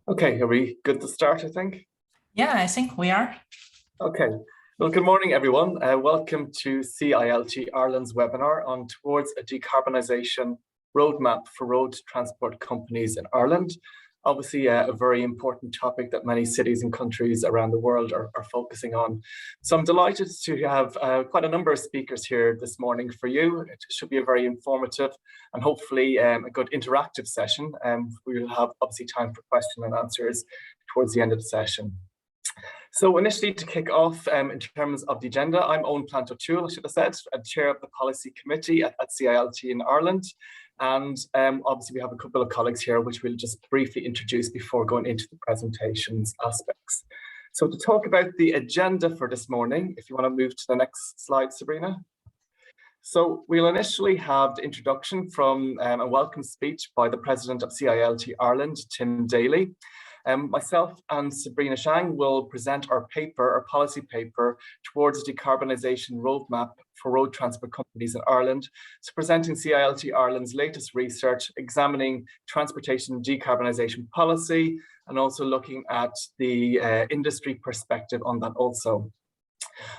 Okay, are we good to start, I think? Yeah, I think we are. Okay, well, good morning, everyone. Welcome to CILT Ireland's webinar on Towards a Decarbonisation Roadmap for Road Transport Companies in Ireland. Obviously, a very important topic that many cities and countries around the world are focusing on. So I'm delighted to have quite a number of speakers here this morning for you. It should be a very informative and hopefully a good interactive session. We will have obviously time for question and answers towards the end of the session. So initially to kick off in terms of the agenda, I'm Owen Plant-O'Toole, I should have said, Chair of the Policy Committee at CILT in Ireland. And obviously we have a couple of colleagues here, which we'll just briefly introduce before going into the presentations aspects. So to talk about the agenda for this morning, if you want to move to the next slide, Sabrina. So we'll initially have the introduction from a welcome speech by the President of CILT Ireland, Tim Daly. Myself and Sabrina Zhang will present our policy paper towards a decarbonisation roadmap for road transport companies in Ireland. So presenting CILT Ireland's latest research, examining transportation decarbonisation policy, and also looking at the industry perspective on that also.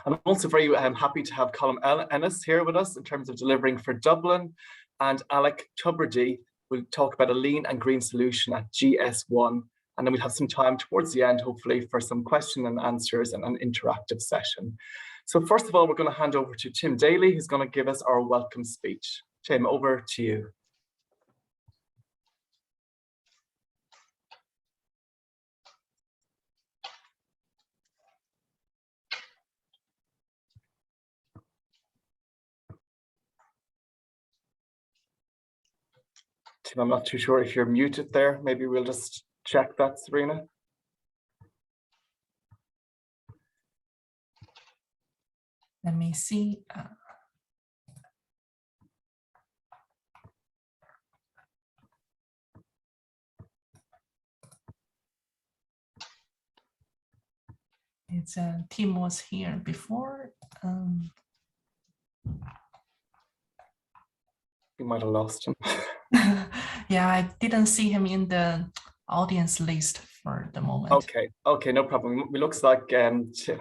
I'm also very happy to have Colm Ennis here with us in terms of delivering for Dublin, and Alec Tubridy will talk about a lean and green solution at GS1. And then we'll have some time towards the end, hopefully, for some question and answers and an interactive session. So first of all, we're going to hand over to Tim Daly, who's going to give us our welcome speech. Tim, over to you. Tim, I'm not too sure if you're muted there. Maybe we'll just check that, Sabrina. Let me see. It's Tim was here before. You might have lost him. Yeah, I didn't see him in the audience list for the moment. Okay, no problem. It looks like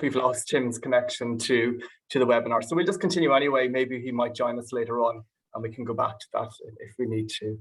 we've lost Tim's connection to the webinar. So we'll just continue anyway. Maybe he might join us later on and we can go back to that if we need to.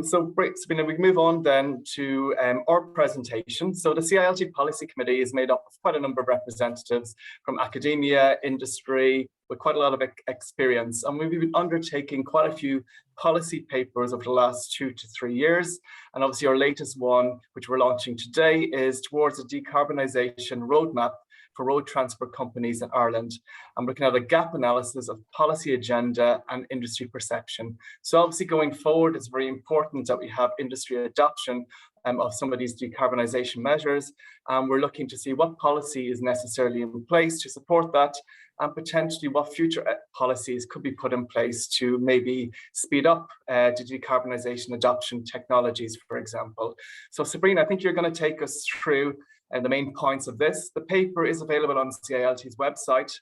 So Sabrina, we move on then to our presentation. So the CILT Policy Committee is made up of quite a number of representatives from academia, industry, with quite a lot of experience. And we've been undertaking quite a few policy papers over the last 2 to 3 years. And obviously our latest one, which we're launching today, is Towards a Decarbonisation Roadmap for Road Transport Companies in Ireland. I'm looking at a gap analysis of policy agenda and industry perception. So obviously going forward, it's very important that we have industry adoption of some of these decarbonisation measures. We're looking to see what policy is necessarily in place to support that, and potentially what future policies could be put in place to maybe speed up the decarbonisation adoption technologies, for example. So Sabrina, I think you're going to take us through the main points of this. The paper is available on CILT's website.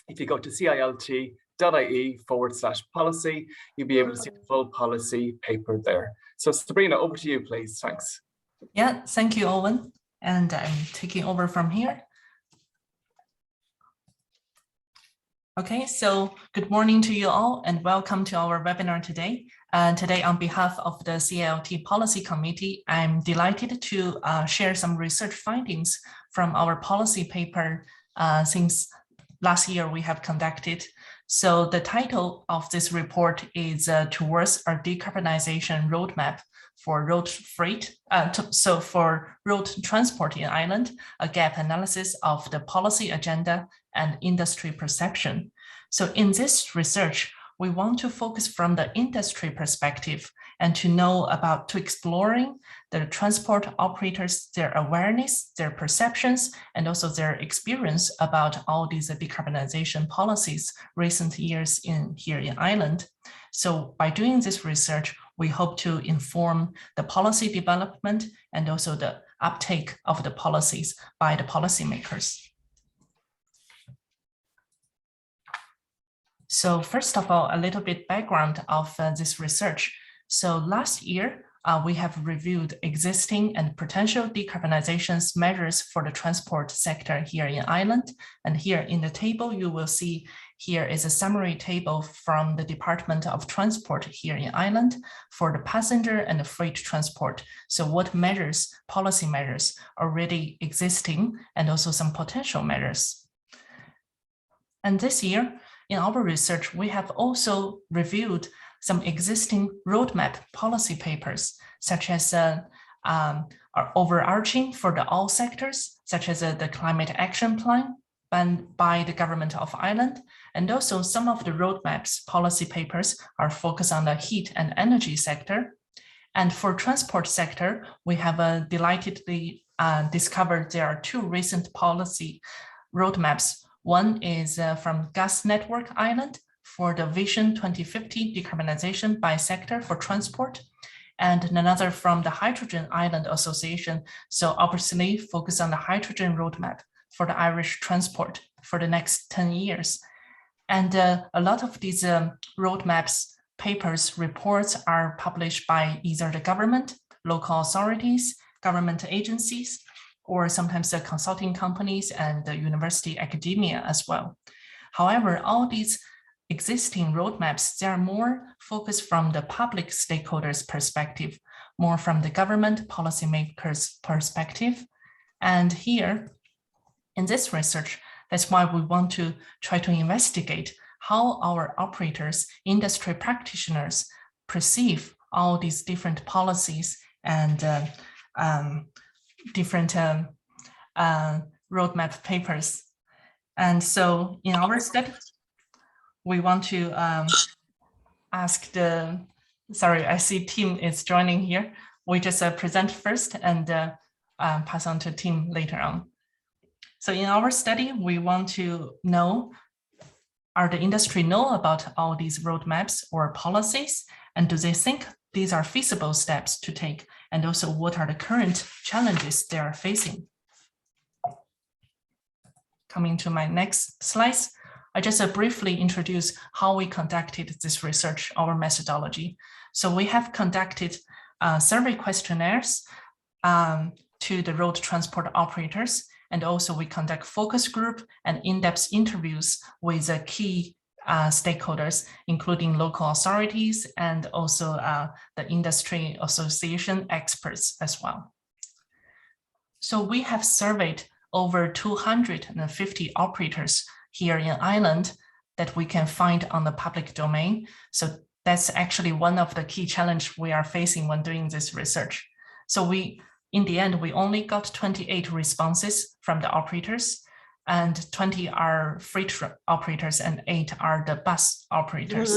If you go to cilt.ie/policy, you'll be able to see the full policy paper there. So Sabrina, over to you, please. Thanks. Yeah, thank you, Owen. And I'm taking over from here. Okay, so good morning to you all and welcome to our webinar today. Today, on behalf of the CILT Policy Committee, I'm delighted to share some research findings from our policy paper since last year we have conducted. So the title of this report is Towards a Decarbonisation Roadmap for Road Freight. So for road transport in Ireland, a gap analysis of the policy agenda and industry perception. So in this research, we want to focus from the industry perspective and to exploring the transport operators, their awareness, their perceptions, and also their experience about all these decarbonization policies recent years here in Ireland. So by doing this research, we hope to inform the policy development and also the uptake of the policies by the policymakers. So first of all, a little bit background of this research. So last year, we have reviewed existing and potential decarbonization measures for the transport sector here in Ireland. And here in the table, you will see here is a summary table from the Department of Transport here in Ireland for the passenger and the freight transport. So what measures, policy measures already existing and also some potential measures. And this year, in our research, we have also reviewed some existing roadmap policy papers, such as are overarching for all sectors, such as the Climate Action Plan by the Government of Ireland. And also some of the roadmaps policy papers are focused on the heat and energy sector. And for transport sector, we have delightedly discovered there are two recent policy roadmaps. One is from Gas Network Ireland for the Vision 2050 decarbonization by sector for transport, and another from the Hydrogen Island Association. So obviously focus on the hydrogen roadmap for the Irish transport for the next 10 years. And a lot of these roadmaps, papers, reports are published by either the government, local authorities, government agencies, or sometimes the consulting companies and the university academia as well. However, all these existing roadmaps, they are more focused from the public stakeholders' perspective, more from the government policymakers' perspective. And here, in this research, that's why we want to try to investigate how our operators, industry practitioners perceive all these different policies and different roadmap papers. And so in our study, we want to ask the, sorry, I see Tim is joining here. We just present first and pass on to Tim later on. So in our study, we want to know, are the industry know about all these roadmaps or policies? And do they think these are feasible steps to take? And also what are the current challenges they are facing? Coming to my next slides, I just briefly introduce how we conducted this research, our methodology. So we have conducted survey questionnaires to the road transport operators, and also we conduct focus group and in-depth interviews with key stakeholders, including local authorities and also the industry association experts as well. So we have surveyed over 250 operators here in Ireland that we can find on the public domain. So that's actually one of the key challenges we are facing when doing this research. So in the end, we only got 28 responses from the operators, and 20 are freight operators and 8 are the bus operators.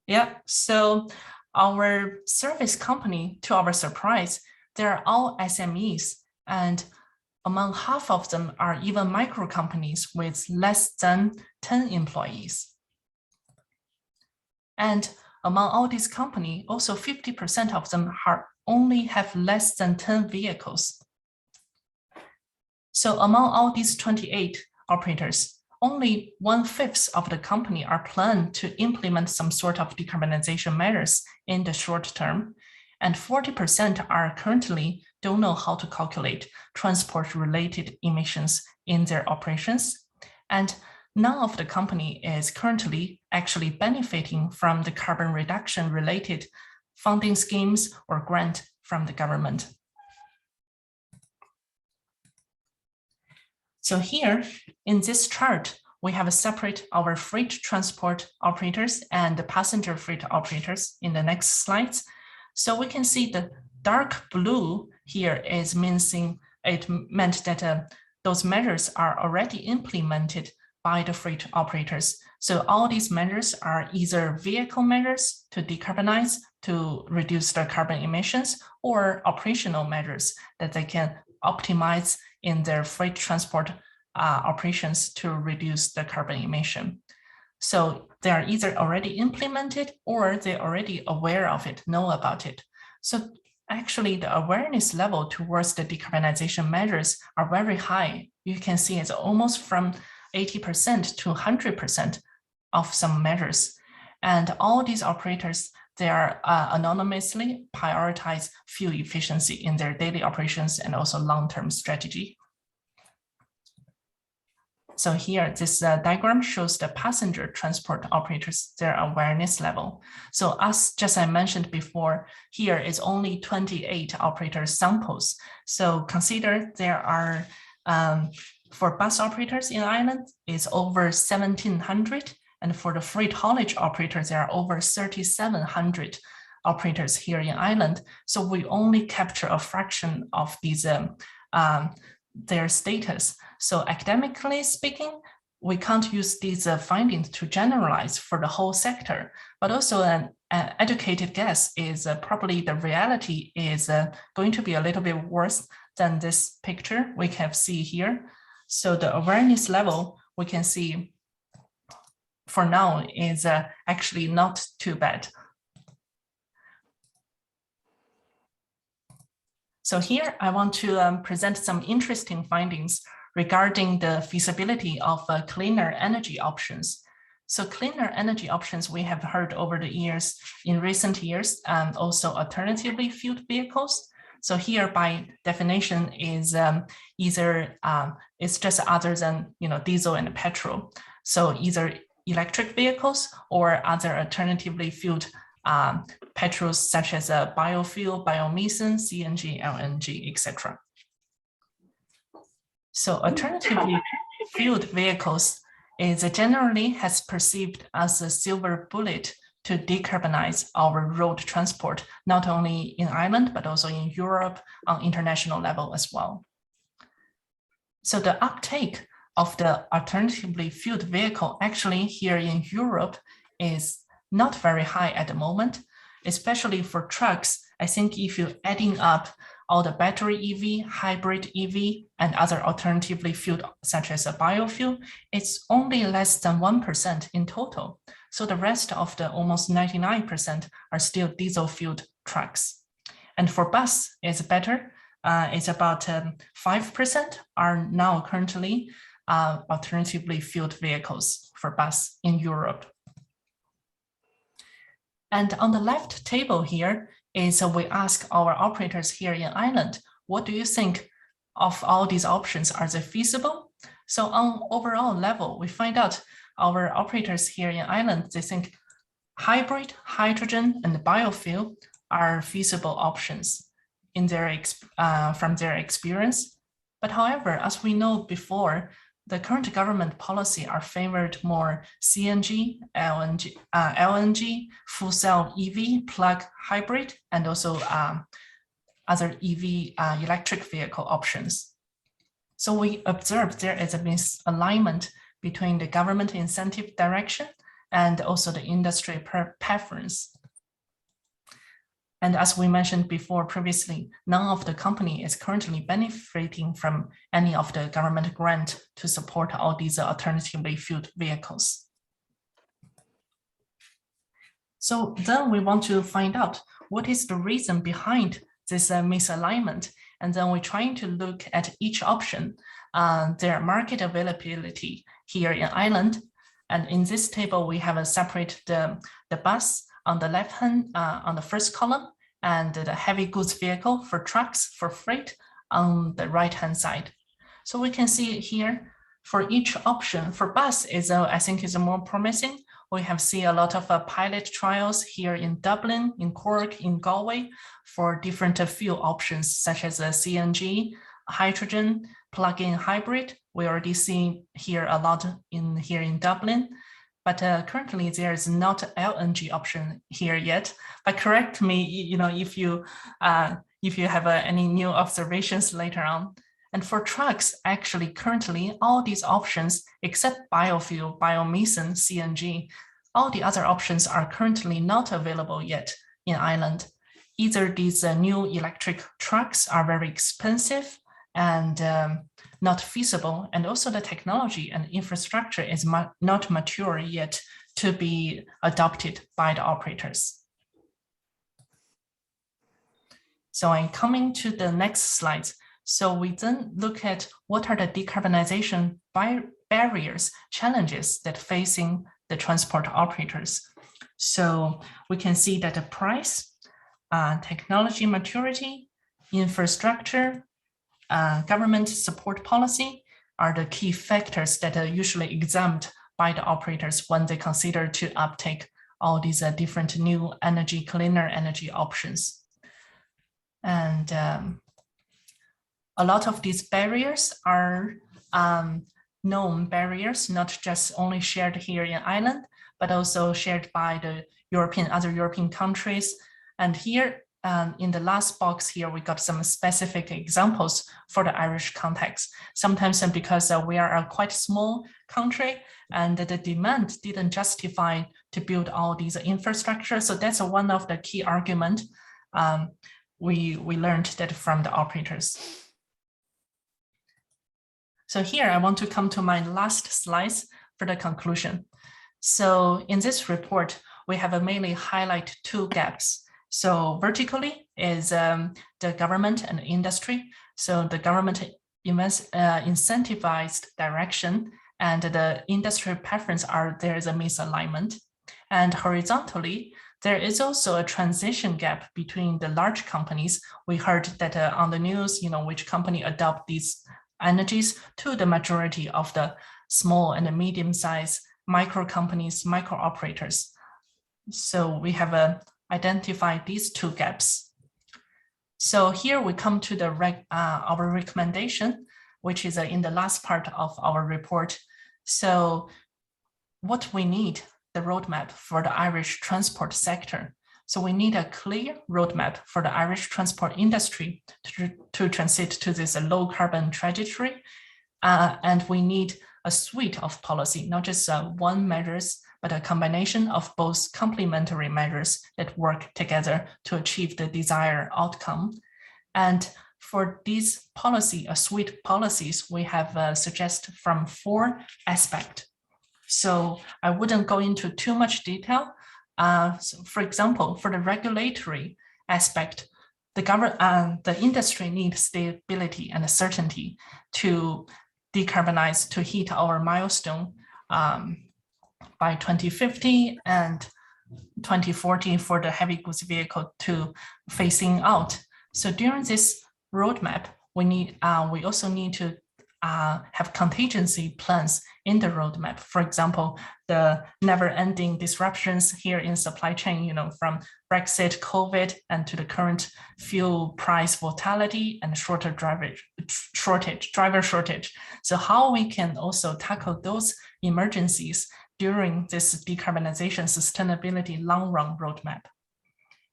Yeah, so our service company, to our surprise, they're all SMEs, and among half of them are even micro companies with less than 10 employees. And among all these companies, also 50% of them only have less than 10 vehicles. So among all these 28 operators, only 1/5 of the company are planned to implement some sort of decarbonization measures in the short term, and 40% are currently don't know how to calculate transport-related emissions in their operations. And none of the company is currently actually benefiting from the carbon reduction related funding schemes or grant from the government. So here in this chart, we have separate our freight transport operators and the passenger freight operators in the next slides. So we can see the dark blue here is it meant that those measures are already implemented by the freight operators. So all these measures are either vehicle measures to decarbonize, to reduce the carbon emissions, or operational measures that they can optimize in their freight transport operations to reduce the carbon emission. So they are either already implemented or they're already aware of it, know about it. So actually the awareness level towards the decarbonization measures are very high. You can see it's almost from 80% to 100% of some measures. And all these operators, they are anonymously prioritize fuel efficiency in their daily operations and also long-term strategy. So here, this diagram shows the passenger transport operators, their awareness level. So as just I mentioned before, here is only 28 operator samples. So consider there are, for bus operators in Ireland, is over 1,700. And for the freight haulage operators, there are over 3,700 operators here in Ireland. So we only capture a fraction of these their status. So academically speaking, we can't use these findings to generalize for the whole sector, but also an educated guess is probably the reality is going to be a little bit worse than this picture we can see here. So the awareness level we can see for now is actually not too bad. So here I want to present some interesting findings regarding the feasibility of cleaner energy options. So cleaner energy options we have heard over the years, in recent years, and also alternatively fueled vehicles. So here by definition is either it's just other than diesel and petrol. So either electric vehicles or other alternatively fueled petrols such as biofuel, biomethane, CNG, LNG, etc. So alternatively fueled vehicles is generally has perceived as a silver bullet to decarbonize our road transport, not only in Ireland, but also in Europe on international level as well. So the uptake of the alternatively fueled vehicle actually here in Europe is not very high at the moment, especially for trucks. I think if you're adding up all the battery EV, hybrid EV, and other alternatively fueled such as a biofuel, it's only less than 1% in total. So the rest of the almost 99% are still diesel fueled trucks. And for bus, it's better. It's about 5% are now currently alternatively fueled vehicles for bus in Europe. And on the left table here is we ask our operators here in Ireland, what do you think of all these options? Are they feasible? So on overall level, we find out our operators here in Ireland, they think hybrid, hydrogen, and biofuel are feasible options in their from their experience. But however, as we know before, the current government policy are favored more CNG, LNG, fuel cell EV, plug hybrid, and also other EV electric vehicle options. So we observed there is a misalignment between the government incentive direction and also the industry preference. And as we mentioned before previously, none of the company is currently benefiting from any of the government grant to support all these alternatively fueled vehicles. So then we want to find out what is the reason behind this misalignment. And then we're trying to look at each option, their market availability here in Ireland. And in this table, we have a separate the bus on the left hand, on the first column, and the heavy goods vehicle for trucks, for freight on the right hand side. So we can see here for each option, for bus is I think is more promising. We have seen a lot of pilot trials here in Dublin, in Cork, in Galway for different fuel options such as CNG, hydrogen, plug-in hybrid. We already see here a lot here in Dublin. But currently there is not LNG option here yet. But correct me, if you have any new observations later on. And for trucks, actually currently all these options except biofuel, biomethane, CNG, all the other options are currently not available yet in Ireland. Either these new electric trucks are very expensive and not feasible, and also the technology and infrastructure is not mature yet to be adopted by the operators. So I'm coming to the next slides. So we then look at what are the decarbonization barriers, challenges that facing the transport operators. So we can see that the price, technology maturity, infrastructure, government support policy are the key factors that are usually examined by the operators when they consider to uptake all these different new energy, cleaner energy options. And a lot of these barriers are known barriers, not just only shared here in Ireland, but also shared by the other European countries. And here in the last box here, we got some specific examples for the Irish context. Sometimes because we are a quite small country and the demand didn't justify to build all these infrastructure. So that's one of the key argument we learned that from the operators. So here I want to come to my last slides for the conclusion. So in this report, we have mainly highlight two gaps. So vertically is the government and industry. So the government incentivized direction and the industry preference there is a misalignment. And horizontally, there is also a transition gap between the large companies. We heard that on the news, which company adopt these energies to the majority of the small and medium-sized micro companies, micro operators. So we have identified these two gaps. So here we come to the our recommendation, which is in the last part of our report. So what we need, the roadmap for the Irish transport sector. So we need a clear roadmap for the Irish transport industry to transit to this low carbon trajectory. And we need a suite of policy, not just one measures, but a combination of both complementary measures that work together to achieve the desired outcome. And for these suite policies, we have suggested from 4 aspects. So I wouldn't go into too much detail. So for example, for the regulatory aspect, the industry needs stability and certainty to decarbonize, to hit our milestone by 2050 and 2040 for the heavy goods vehicle to phasing out. So during this roadmap, we also need to have contingency plans in the roadmap. For example, the never-ending disruptions here in supply chain, from Brexit, COVID, and to the current fuel price volatility and driver shortage. So how we can also tackle those emergencies during this decarbonization sustainability long-run roadmap.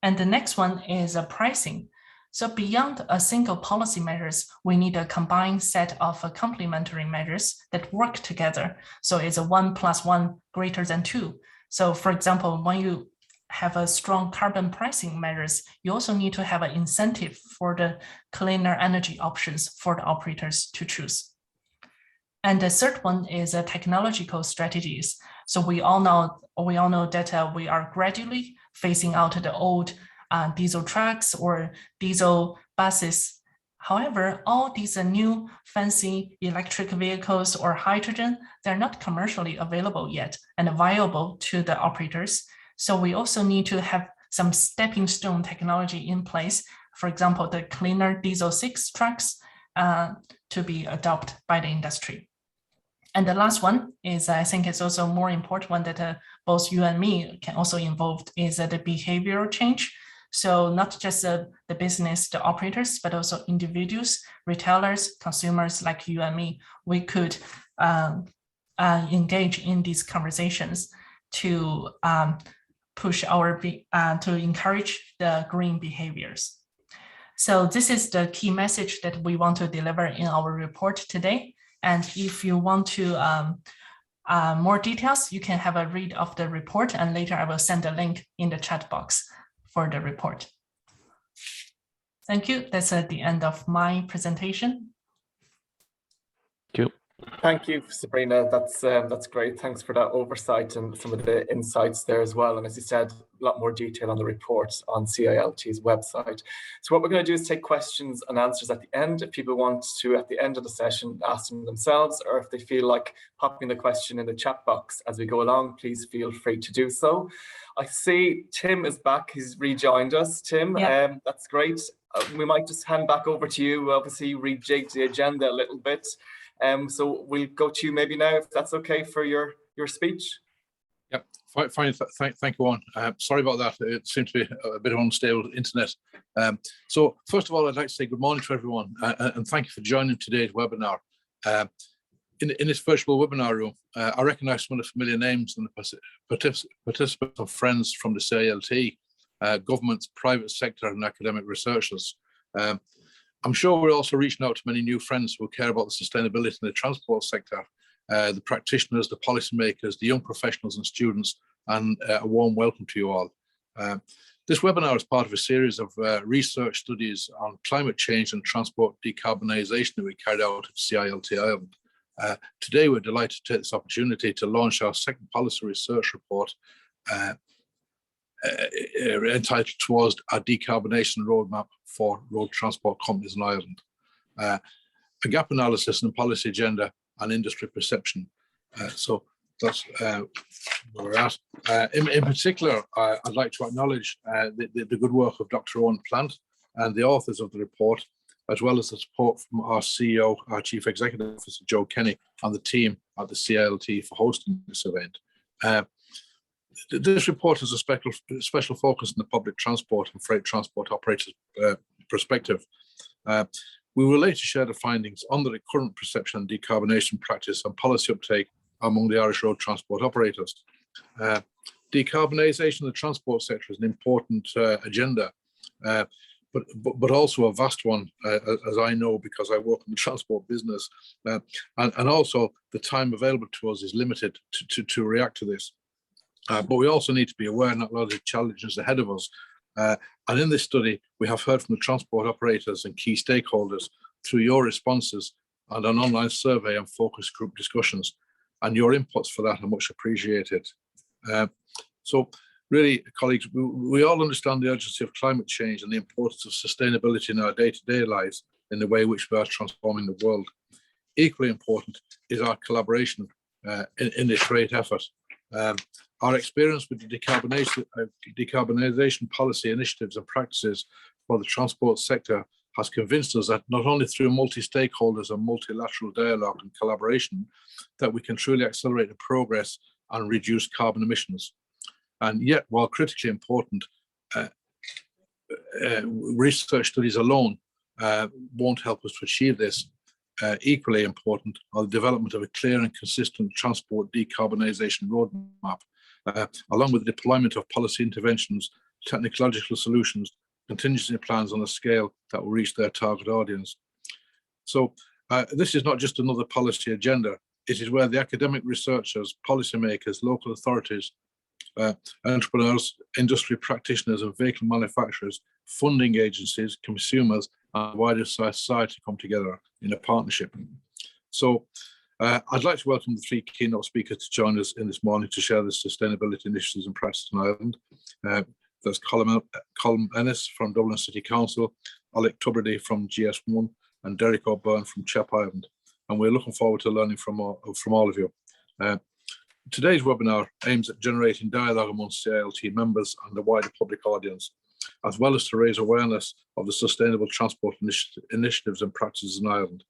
And the next one is pricing. So beyond a single policy measures, we need a combined set of complementary measures that work together. So it's a 1 + 1 greater than 2. So for example, when you have a strong carbon pricing measures, you also need to have an incentive for the cleaner energy options for the operators to choose. And the third one is technological strategies. So we all know that we are gradually phasing out the old diesel trucks or diesel buses. However, all these new fancy electric vehicles or hydrogen, they're not commercially available yet and viable to the operators. So we also need to have some stepping stone technology in place. For example, the cleaner diesel 6 trucks to be adopted by the industry. And the last one is, I think it's also more important one that both you and me can also involve is the behavioral change. So not just the business, the operators, but also individuals, retailers, consumers like you and me, we could engage in these conversations to push to encourage the green behaviors. So this is the key message that we want to deliver in our report today. And if you want to more details, you can have a read of the report, and later I will send a link in the chat box for the report. Thank you. That's at the end of my presentation. Thank you. Thank you, Sabrina. That's great. Thanks for that oversight and some of the insights there as well. And as you said, a lot more detail on the report on CILT's website. So what we're going to do is take questions and answers at the end. If people want to, at the end of the session, ask them themselves, or if they feel like popping the question in the chat box as we go along, please feel free to do so. I see Tim is back. He's rejoined us. Tim, yeah. That's great. We might just hand back over to you. Obviously, you rejigged the agenda a little bit. So we'll go to you maybe now, if that's okay for your speech. Yep, fine. Thank you, Owen. Sorry about that. It seems to be a bit of unstable internet. So first of all, I'd like to say good morning to everyone, and thank you for joining today's webinar. In this virtual webinar room, I recognise some of the familiar names and the participants and friends from the CILT, governments, private sector and academic researchers. I'm sure we're also reaching out to many new friends who care about the sustainability in the transport sector, the practitioners, the policymakers, the young professionals and students, and a warm welcome to you all. This webinar is part of a series of research studies on climate change and transport decarbonisation that we carried out at CILT Ireland. Today, we're delighted to take this opportunity to launch our second policy research report entitled towards a decarbonation roadmap for road transport companies in Ireland. A gap analysis in the policy agenda and industry perception. So that's where we're at. In particular, I'd like to acknowledge the good work of Dr.Eoin and the authors of the report, as well as the support from our CEO, our Chief Executive Officer, Joe Kenny, and the team at the CILT for hosting this event. This report has a special focus on the public transport and freight transport operators' perspective. We will later share the findings on the current perception and decarbonation practice and policy uptake among the Irish road transport operators. Decarbonisation of the transport sector is an important agenda, but also a vast one, as I know, because I work in the transport business, and also the time available to us is limited to react to this. But we also need to be aware that a lot of the challenges ahead of us. And in this study, we have heard from the transport operators and key stakeholders through your responses and an online survey and focus group discussions. And your inputs for that are much appreciated. So really, colleagues, we all understand the urgency of climate change and the importance of sustainability in our day-to-day lives in the way in which we are transforming the world. Equally important is our collaboration in this great effort. Our experience with the decarbonisation policy initiatives and practices for the transport sector has convinced us that not only through multi-stakeholders and multilateral dialogue and collaboration that we can truly accelerate the progress and reduce carbon emissions. And yet, while critically important, research studies alone won't help us to achieve this. Equally important are the development of a clear and consistent transport decarbonisation roadmap, along with the deployment of policy interventions, technological solutions, contingency plans on a scale that will reach their target audience. So this is not just another policy agenda. It is where the academic researchers, policymakers, local authorities, entrepreneurs, industry practitioners and vehicle manufacturers, funding agencies, consumers and wider society come together in a partnership. So I'd like to welcome the three keynote speakers to join us in this morning to share the sustainability initiatives and practices in Ireland. There's Colm Ennis from Dublin City Council, Alec Tubridy from GS1 and Derek O'Byrne from CHEP Ireland. And we're looking forward to learning from all of you. Today's webinar aims at generating dialogue amongst CILT members and the wider public audience, as well as to raise awareness of the sustainable transport initiatives and practices in Ireland.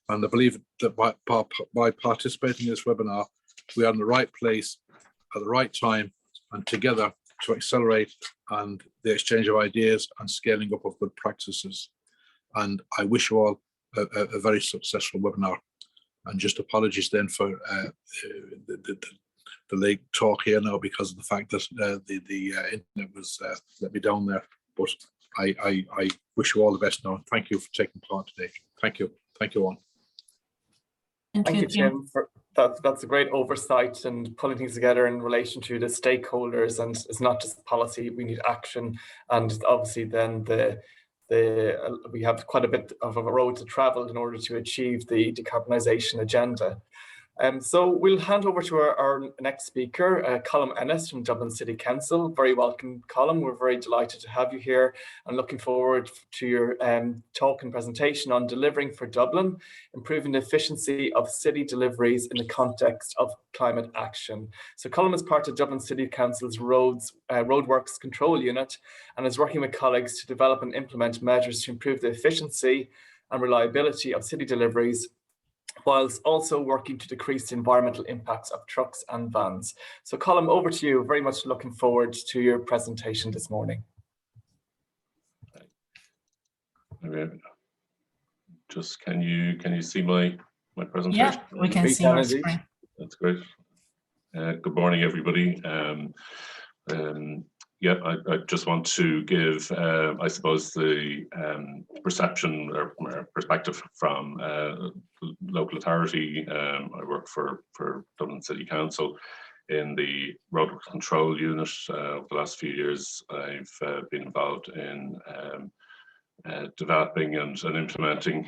And I believe that by participating in this webinar, we are in the right place at the right time and together to accelerate and the exchange of ideas and scaling up of good practices. And I wish you all a very successful webinar. And just apologies then for the late talk here now because of the fact that the internet was let me down there. But I wish you all the best now. Thank you for taking part today. Thank you. Thank you, Owen. Thank you, Tim. That's a great oversight and pulling things together in relation to the stakeholders. And it's not just policy, we need action. And obviously then the we have quite a bit of a road to travel in order to achieve the decarbonisation agenda. So we'll hand over to our next speaker, Colm Ennis from Dublin City Council. Very welcome, Colm. We're very delighted to have you here and looking forward to your talk and presentation on delivering for Dublin, improving the efficiency of city deliveries in the context of climate action. So Colm is part of Dublin City Council's Roadworks Control Unit and is working with colleagues to develop and implement measures to improve the efficiency and reliability of city deliveries, whilst also working to decrease the environmental impacts of trucks and vans. So Colm, over to you. Very much looking forward to your presentation this morning. Just can you see my presentation? Yeah, we can see your screen. That's great. Good morning, everybody. Yeah, I just want to give, I suppose, the perception or perspective from local authority. I work for Dublin City Council in the Roadworks Control Unit. Over the last few years, I've been involved in developing and implementing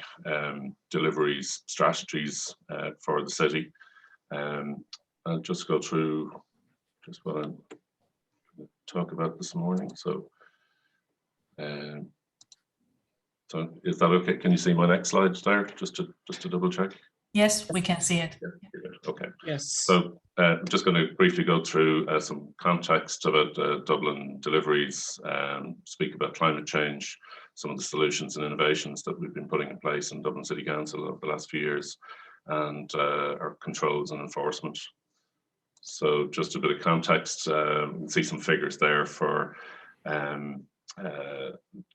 deliveries strategies for the city. I'll just go through just what I'm talk about this morning. So is that okay? Can you see my next slide there? Just to double check. Yes, we can see it. Yeah, okay. Yes. So I'm just going to briefly go through some context about Dublin deliveries, speak about climate change, some of the solutions and innovations that we've been putting in place in Dublin City Council over the last few years, and our controls and enforcement. So just a bit of context, you can see some figures there for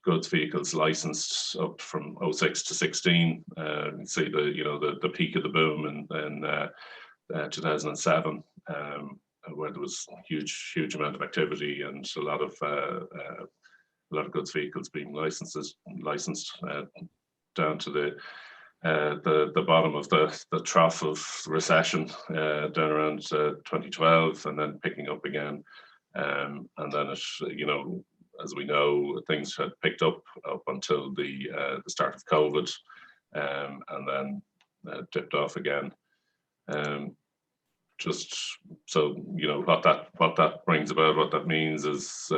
goods vehicles licensed up from 06 to 16. You can see the peak of the boom in 2007, where there was huge amount of activity and a lot of goods vehicles being licensed down to the bottom of the trough of recession down around 2012, and then picking up again, and then it, as we know, things had picked up until the start of COVID, and then dipped off again. Just so what that brings about, what that means is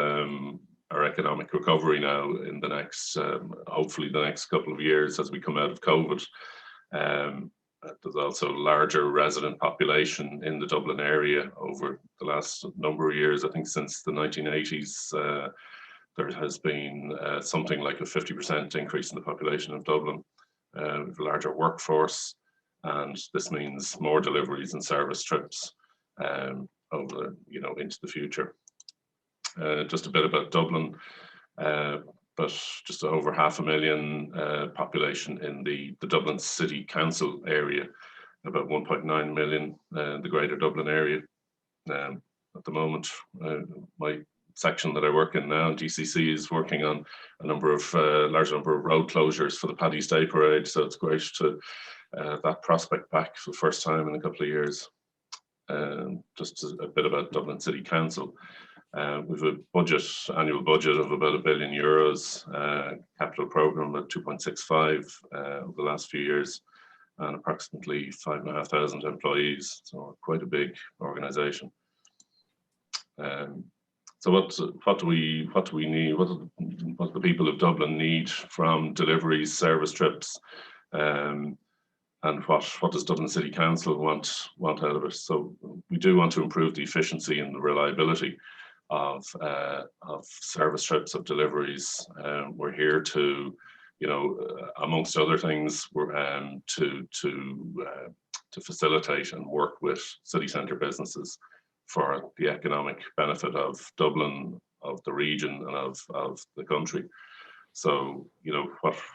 our economic recovery now in the next, hopefully the next couple of years as we come out of COVID. There's also larger resident population in the Dublin area over the last number of years. I think since the 1980s, there has been something like a 50% increase in the population of Dublin, with a larger workforce, and this means more deliveries and service trips over into the future. Just a bit about Dublin, but just over 500,000 population in the Dublin City Council area, about 1.9 million in the Greater Dublin area. At the moment, my section that I work in now, DCC, is working on a large number of road closures for the Paddy's Day Parade, so it's great to that prospect back for the first time in a couple of years. Just a bit about Dublin City Council. We've a annual budget of about €1 billion, capital program at 2.65 over the last few years, and approximately 5,500 employees, so quite a big organisation. So what do we need? What do the people of Dublin need from deliveries, service trips, and what does Dublin City Council want out of it? So we do want to improve the efficiency and the reliability of service trips, of deliveries. We're here to, amongst other things, we're to facilitate and work with city centre businesses for the economic benefit of Dublin, of the region, and of the country. So,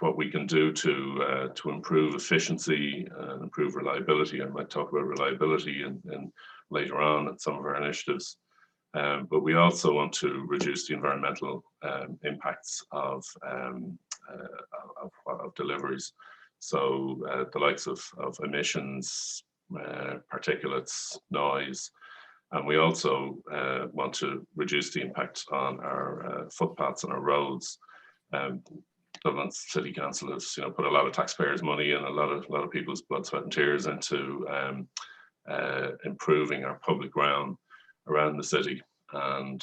what we can do to improve efficiency and improve reliability. I might talk about reliability and later on in some of our initiatives. But we also want to reduce the environmental impacts of deliveries. So the likes of emissions, particulates, noise. And we also want to reduce the impact on our footpaths and our roads. Dublin City Council has, put a lot of taxpayers' money and a lot of people's blood, sweat, and tears into improving our public realm around the city, and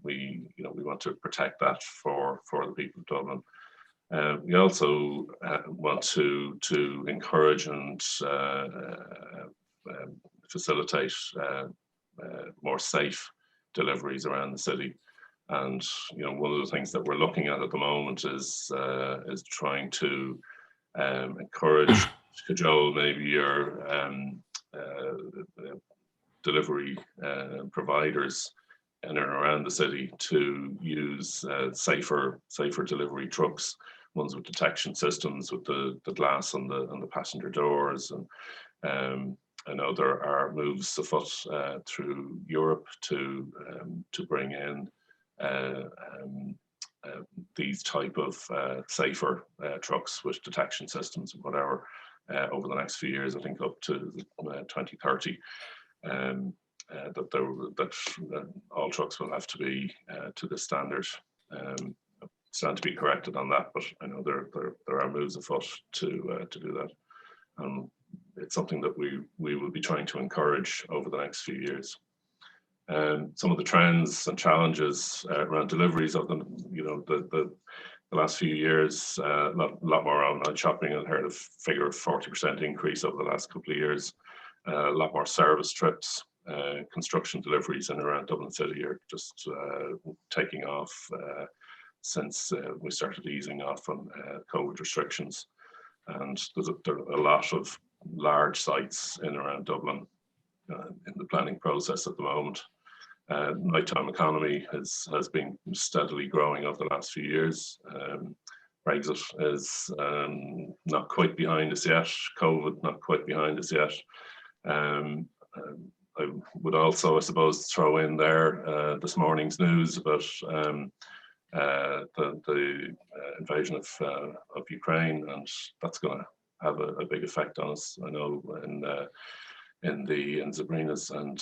we want to protect that for the people of Dublin. We also want to encourage and facilitate more safe deliveries around the city. And one of the things that we're looking at the moment is trying to encourage, cajole maybe your delivery providers in and around the city to use safer delivery trucks, ones with detection systems, with the glass on the passenger doors. And I know there are moves afoot through Europe to bring in these type of safer trucks with detection systems and whatever over the next few years. I think up to 2030. That all trucks will have to be to this standard. Stand to be corrected on that, but I know there are moves afoot to do that. It's something that we will be trying to encourage over the next few years. Some of the trends and challenges around deliveries of them, the last few years, a lot more online shopping. I heard a figure of 40% increase over the last couple of years. A lot more service trips. Construction deliveries in and around Dublin City are just taking off since we started easing off on COVID restrictions. And there's a lot of large sites in and around Dublin in the planning process at the moment. Nighttime economy has been steadily growing over the last few years. Brexit is not quite behind us yet. COVID not quite behind us yet. I would also, I suppose, throw in there this morning's news about the invasion of Ukraine, and that's going to have a big effect on us. I know in Sabrina's and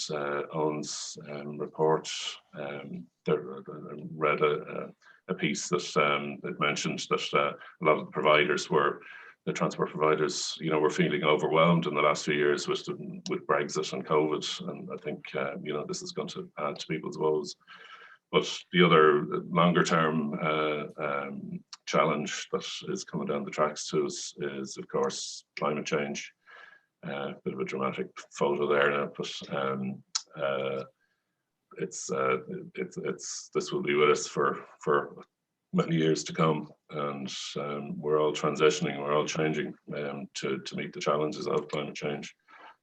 Owen's report, there read a piece that it mentioned that a lot of the providers the transport providers, were feeling overwhelmed in the last few years with Brexit and COVID, and I think this is going to add to people's woes. But the other longer term challenge that is coming down the tracks to us is, of course, climate change. Bit of a dramatic photo there now, but this will be with us for many years to come, and we're all transitioning, we're all changing to meet the challenges of climate change.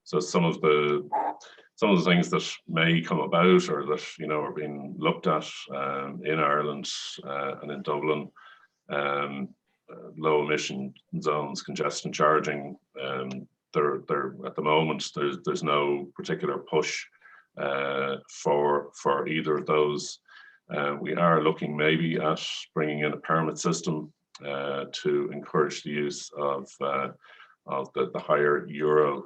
So some of the things that may come about, or that are being looked at in Ireland and in Dublin, low emission zones, congestion charging. There at the moment there's no particular push for either of those. We are looking maybe at bringing in a permit system to encourage the use of the higher Euro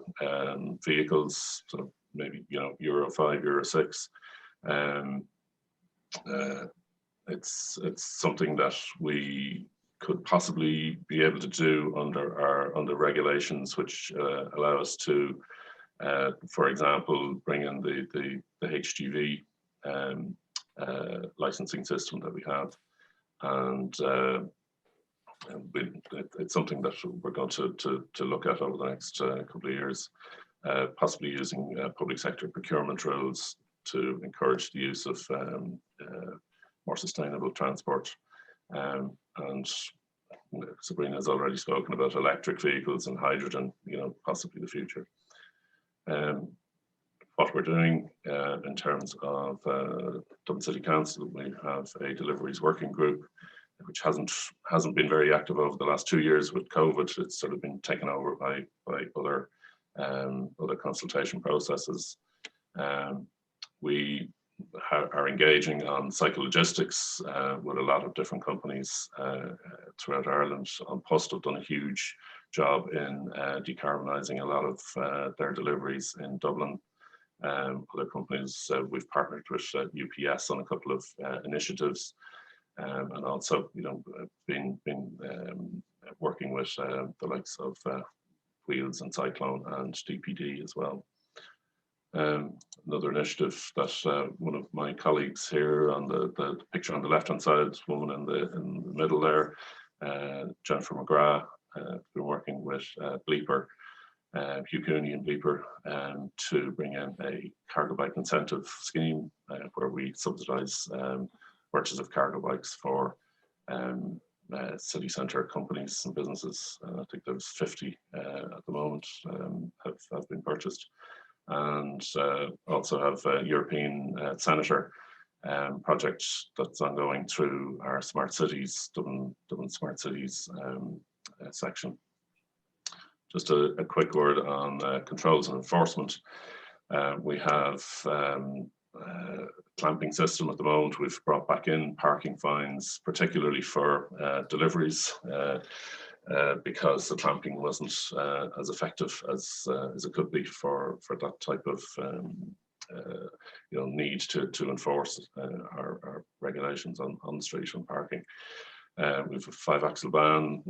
vehicles, so maybe Euro 5, Euro 6. It's something that we could possibly be able to do under regulations which allow us to, for example, bring in the HGV licensing system that we have, and it's something that we're going to look at over the next couple of years, possibly using public sector procurement rules to encourage the use of more sustainable transport. And Sabrina has already spoken about electric vehicles and hydrogen, possibly the future. What we're doing in terms of Dublin City Council, we have a deliveries working group, which hasn't been very active over the last 2 years with COVID. It's sort of been taken over by other consultation processes. We are engaging on cycle logistics with a lot of different companies throughout Ireland. Post have done a huge job in decarbonising a lot of their deliveries in Dublin. Other companies, we've partnered with UPS on a couple of initiatives. and also, been working with the likes of Wheels and Cyclone and DPD as well. Another initiative that one of my colleagues here on the picture on the left-hand side, woman in the middle there, Jennifer McGrath, been working with Bleeper, Hugh Cooney and Bleeper, to bring in a cargo bike incentive scheme where we subsidise purchase of cargo bikes for city centre companies and businesses. I think there's 50 at the moment have been purchased, and also have a European Senator project that's ongoing through our Smart Cities, Dublin Smart Cities section. Just a quick word on controls and enforcement. We have clamping system at the moment. We've brought back in parking fines, particularly for deliveries, because the clamping wasn't as effective as it could be for that type of need to enforce our regulations on the street on parking. We've a 5-axle ban.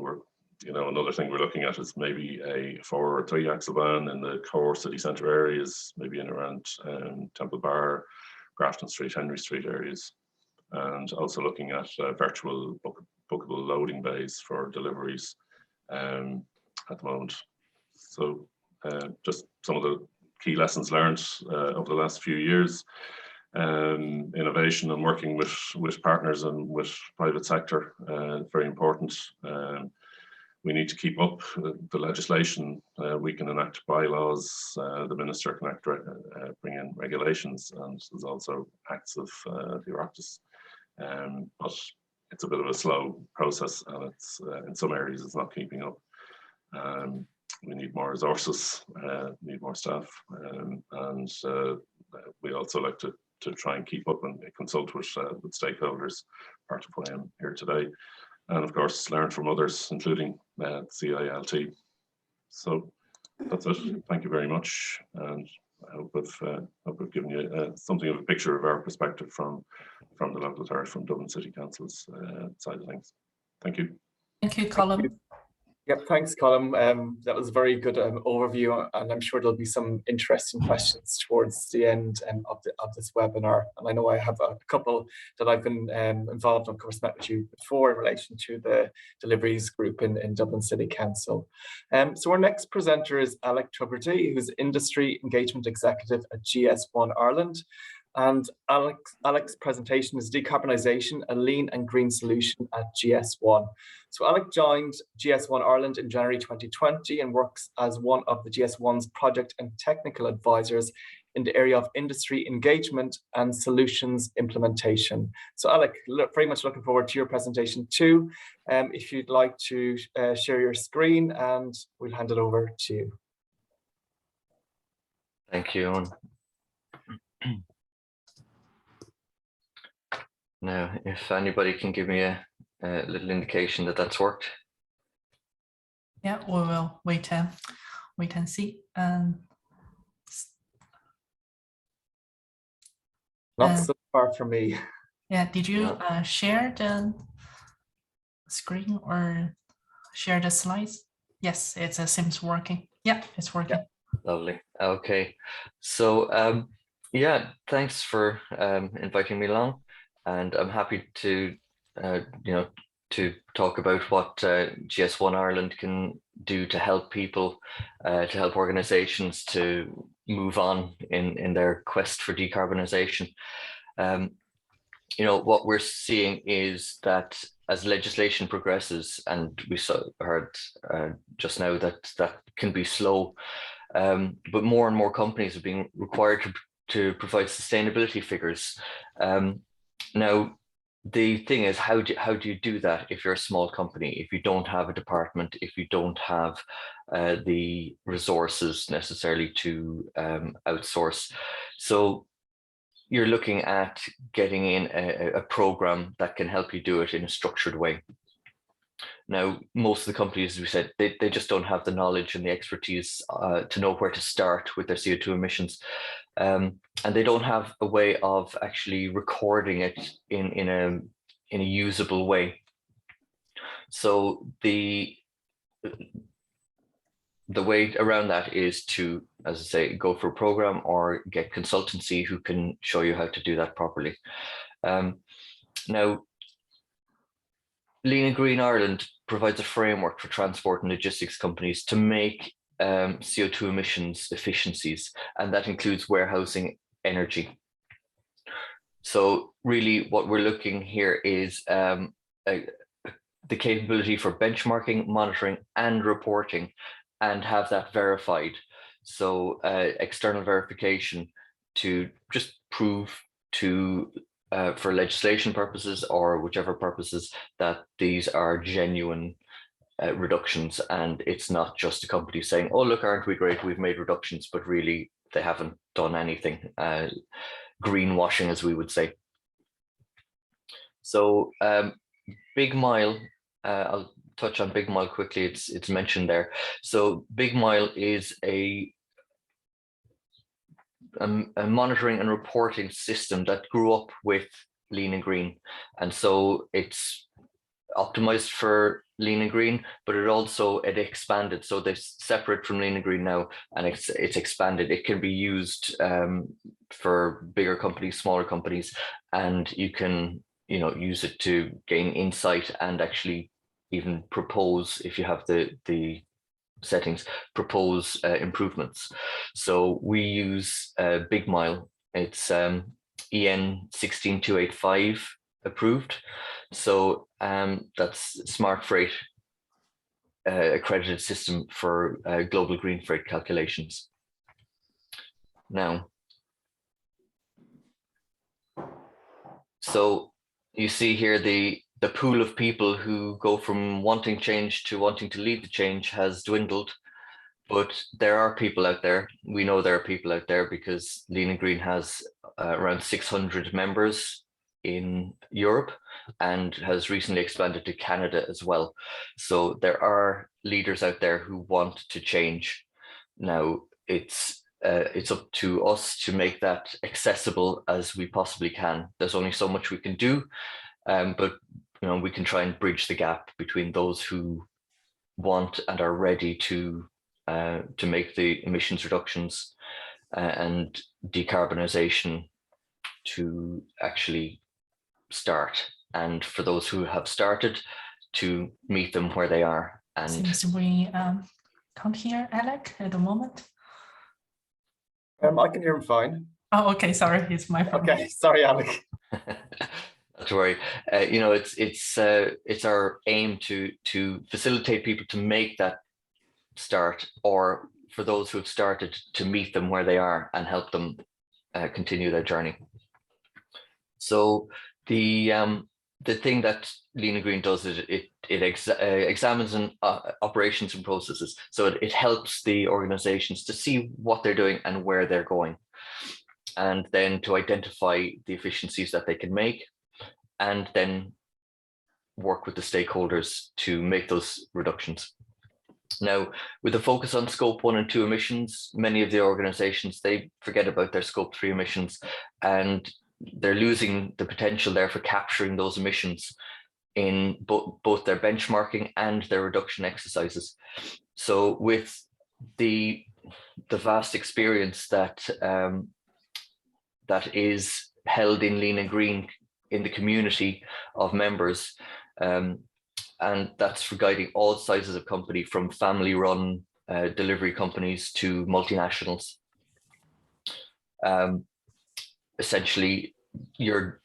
Another thing we're looking at is maybe a 4 or 3-axle ban in the core city centre areas, maybe in around Temple Bar, Grafton Street, Henry Street areas, and also looking at virtual bookable loading bays for deliveries at the moment. So just some of the key lessons learned over the last few years. Innovation and working with partners and with private sector, very important. We need to keep up the legislation. We can enact bylaws, the minister can bring in regulations, and there's also acts of the Oireachtas. But it's a bit of a slow process, and it's in some areas it's not keeping up. We need more resources, need more staff, and we also like to try and keep up and consult with stakeholders, part of why I'm here today. And of course, learn from others, including CILT. So that's it. Thank you very much, and I hope I've given you something of a picture of our perspective from the local authority, from Dublin City Council's side of things. Thank you. Thank you, Colm. Yep, thanks, Colm. That was a very good overview, and I'm sure there'll be some interesting questions towards the end of this webinar. And I know I have a couple that I've been involved in, of course, met with you before in relation to the deliveries group in Dublin City Council. So our next presenter is Alec Tubridy, who's Industry Engagement Executive at GS1 Ireland. And Alec's presentation is Decarbonisation, a lean and green solution at GS1. So Alec joined GS1 Ireland in January 2020 and works as one of the GS1's project and technical advisors in the area of industry engagement and solutions implementation. So Alec, very much looking forward to your presentation too. If you'd like to share your screen, and we'll hand it over to you. Thank you, Eoin. Now, if anybody can give me a little indication that that's worked. Yeah, we will wait and see. Not so far from me. Yeah, did you share the screen or share the slides? Yes, it seems working. Yeah, it's working. Yeah. Lovely. Okay, so yeah, thanks for inviting me along. And I'm happy to, to talk about what GS1 Ireland can do to help people, to help organisations to move on in their quest for decarbonisation. What we're seeing is that as legislation progresses, and we heard just now that can be slow, but more and more companies are being required to provide sustainability figures. Now, the thing is, how do you do that if you're a small company, if you don't have a department, if you don't have the resources necessarily to outsource? So you're looking at getting in a program that can help you do it in a structured way. Now, most of the companies, as we said, they just don't have the knowledge and the expertise to know where to start with their CO2 emissions. And they don't have a way of actually recording it in in a usable way. So the way around that is to, as I say, go for a program or get consultancy who can show you how to do that properly. Now, Lean and Green Ireland provides a framework for transport and logistics companies to make CO2 emissions efficiencies, and that includes warehousing, energy. So really what we're looking here is the capability for benchmarking, monitoring and reporting, and have that verified. So external verification to just prove to for legislation purposes or whichever purposes that these are genuine reductions, and it's not just a company saying, oh look, aren't we great, we've made reductions, but really they haven't done anything. Greenwashing, as we would say. So Big Mile, I'll touch on Big Mile quickly, it's mentioned there. So Big Mile is a monitoring and reporting system that grew up with Lean and Green, and so it's optimized for Lean and Green, but it expanded. So they're separate from Lean and Green now, and it's expanded. It can be used for bigger companies, smaller companies, and you can use it to gain insight and actually even propose, if you have the settings, propose improvements. So we use Big Mile. It's EN 16285 approved. So that's Smart Freight accredited system for global green freight calculations. Now, so you see here the pool of people who go from wanting change to wanting to lead the change has dwindled, but there are people out there. We know there are people out there because Lean and Green has around 600 members in Europe and has recently expanded to Canada as well. So there are leaders out there who want to change. Now it's up to us to make that accessible as we possibly can. There's only so much we can do, but we can try and bridge the gap between those who want and are ready to make the emissions reductions and decarbonisation to actually start, and for those who have started to meet them where they are. And seems we can't hear Alec at the moment. I can hear him fine. Oh, okay, sorry, it's my phone. Okay, sorry, Alec. Not to worry. It's our aim to facilitate people to make that start, or for those who have started to meet them where they are and help them continue their journey. So the thing that Lean and Green does is it examines operations and processes. So it helps the organizations to see what they're doing and where they're going, and then to identify the efficiencies that they can make, and then work with the stakeholders to make those reductions. Now, with a focus on scope 1 and 2 emissions, many of the organizations, they forget about their scope 3 emissions, and they're losing the potential there for capturing those emissions in both their benchmarking and their reduction exercises. So with the vast experience that that is held in Lean and Green in the community of members, and that's for guiding all sizes of company, from family-run delivery companies to multinationals. Essentially, you're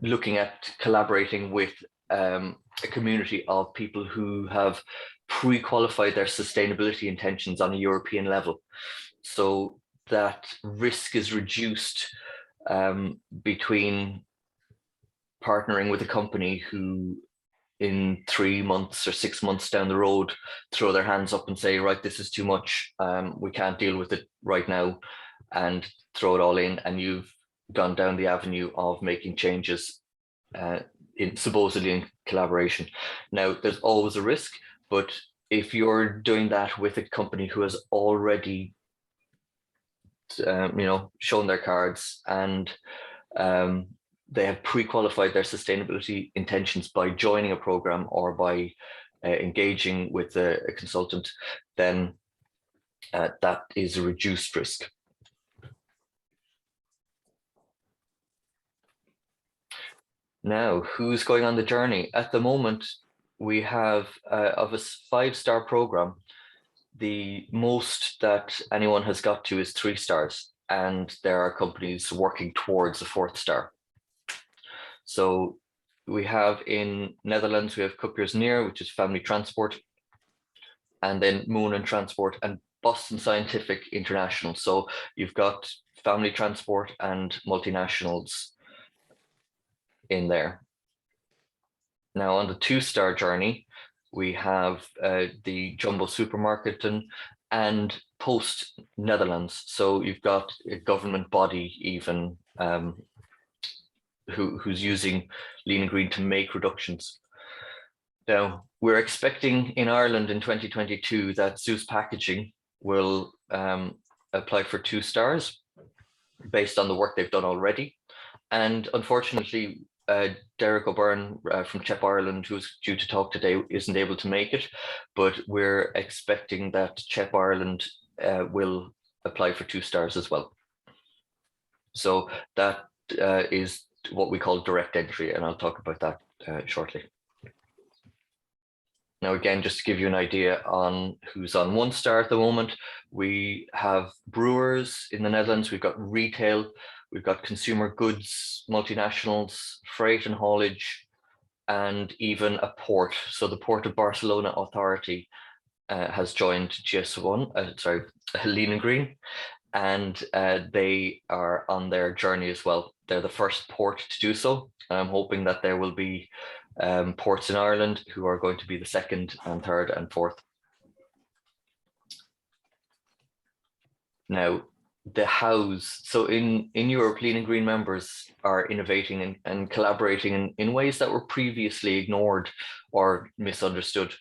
looking at collaborating with a community of people who have pre-qualified their sustainability intentions on a European level, so that risk is reduced between partnering with a company who in 3 months or 6 months down the road throw their hands up and say, right, this is too much, we can't deal with it right now, and throw it all in, and you've gone down the avenue of making changes supposedly in collaboration. Now, there's always a risk, but if you're doing that with a company who has already shown their cards and they have pre-qualified their sustainability intentions by joining a program or by engaging with a consultant, then that is a reduced risk. Now, who's going on the journey? At the moment, we have of a 5-star program, the most that anyone has got to is 3 stars, and there are companies working towards a 4th star. So we have in Netherlands, we have Copiers Neer, which is family transport, and then Moon and Transport and Boston Scientific International. So you've got family transport and multinationals in there. Now on the 2-star journey, we have the Jumbo Supermarket and Post Netherlands. So you've got a government body even who's using lean and green to make reductions. Now, we're expecting in Ireland in 2022 that Zeus Packaging will apply for 2 stars based on the work they've done already. And unfortunately, Derek O'Byrne from CHEP Ireland, who's due to talk today, isn't able to make it, but we're expecting that CHEP Ireland will apply for 2 stars as well. So that is what we call direct entry, and I'll talk about that shortly. Now, again, just to give you an idea on who's on 1 star at the moment, we have brewers in the Netherlands, we've got retail, we've got consumer goods, multinationals, freight and haulage, and even a port. So the Port of Barcelona Authority has joined GS1, Lean and Green, and they are on their journey as well. They're the first port to do so. I'm hoping that there will be ports in Ireland who are going to be the 2nd and 3rd and 4th. Now, the hows. So in Europe, Lean and Green members are innovating and collaborating in ways that were previously ignored or misunderstood.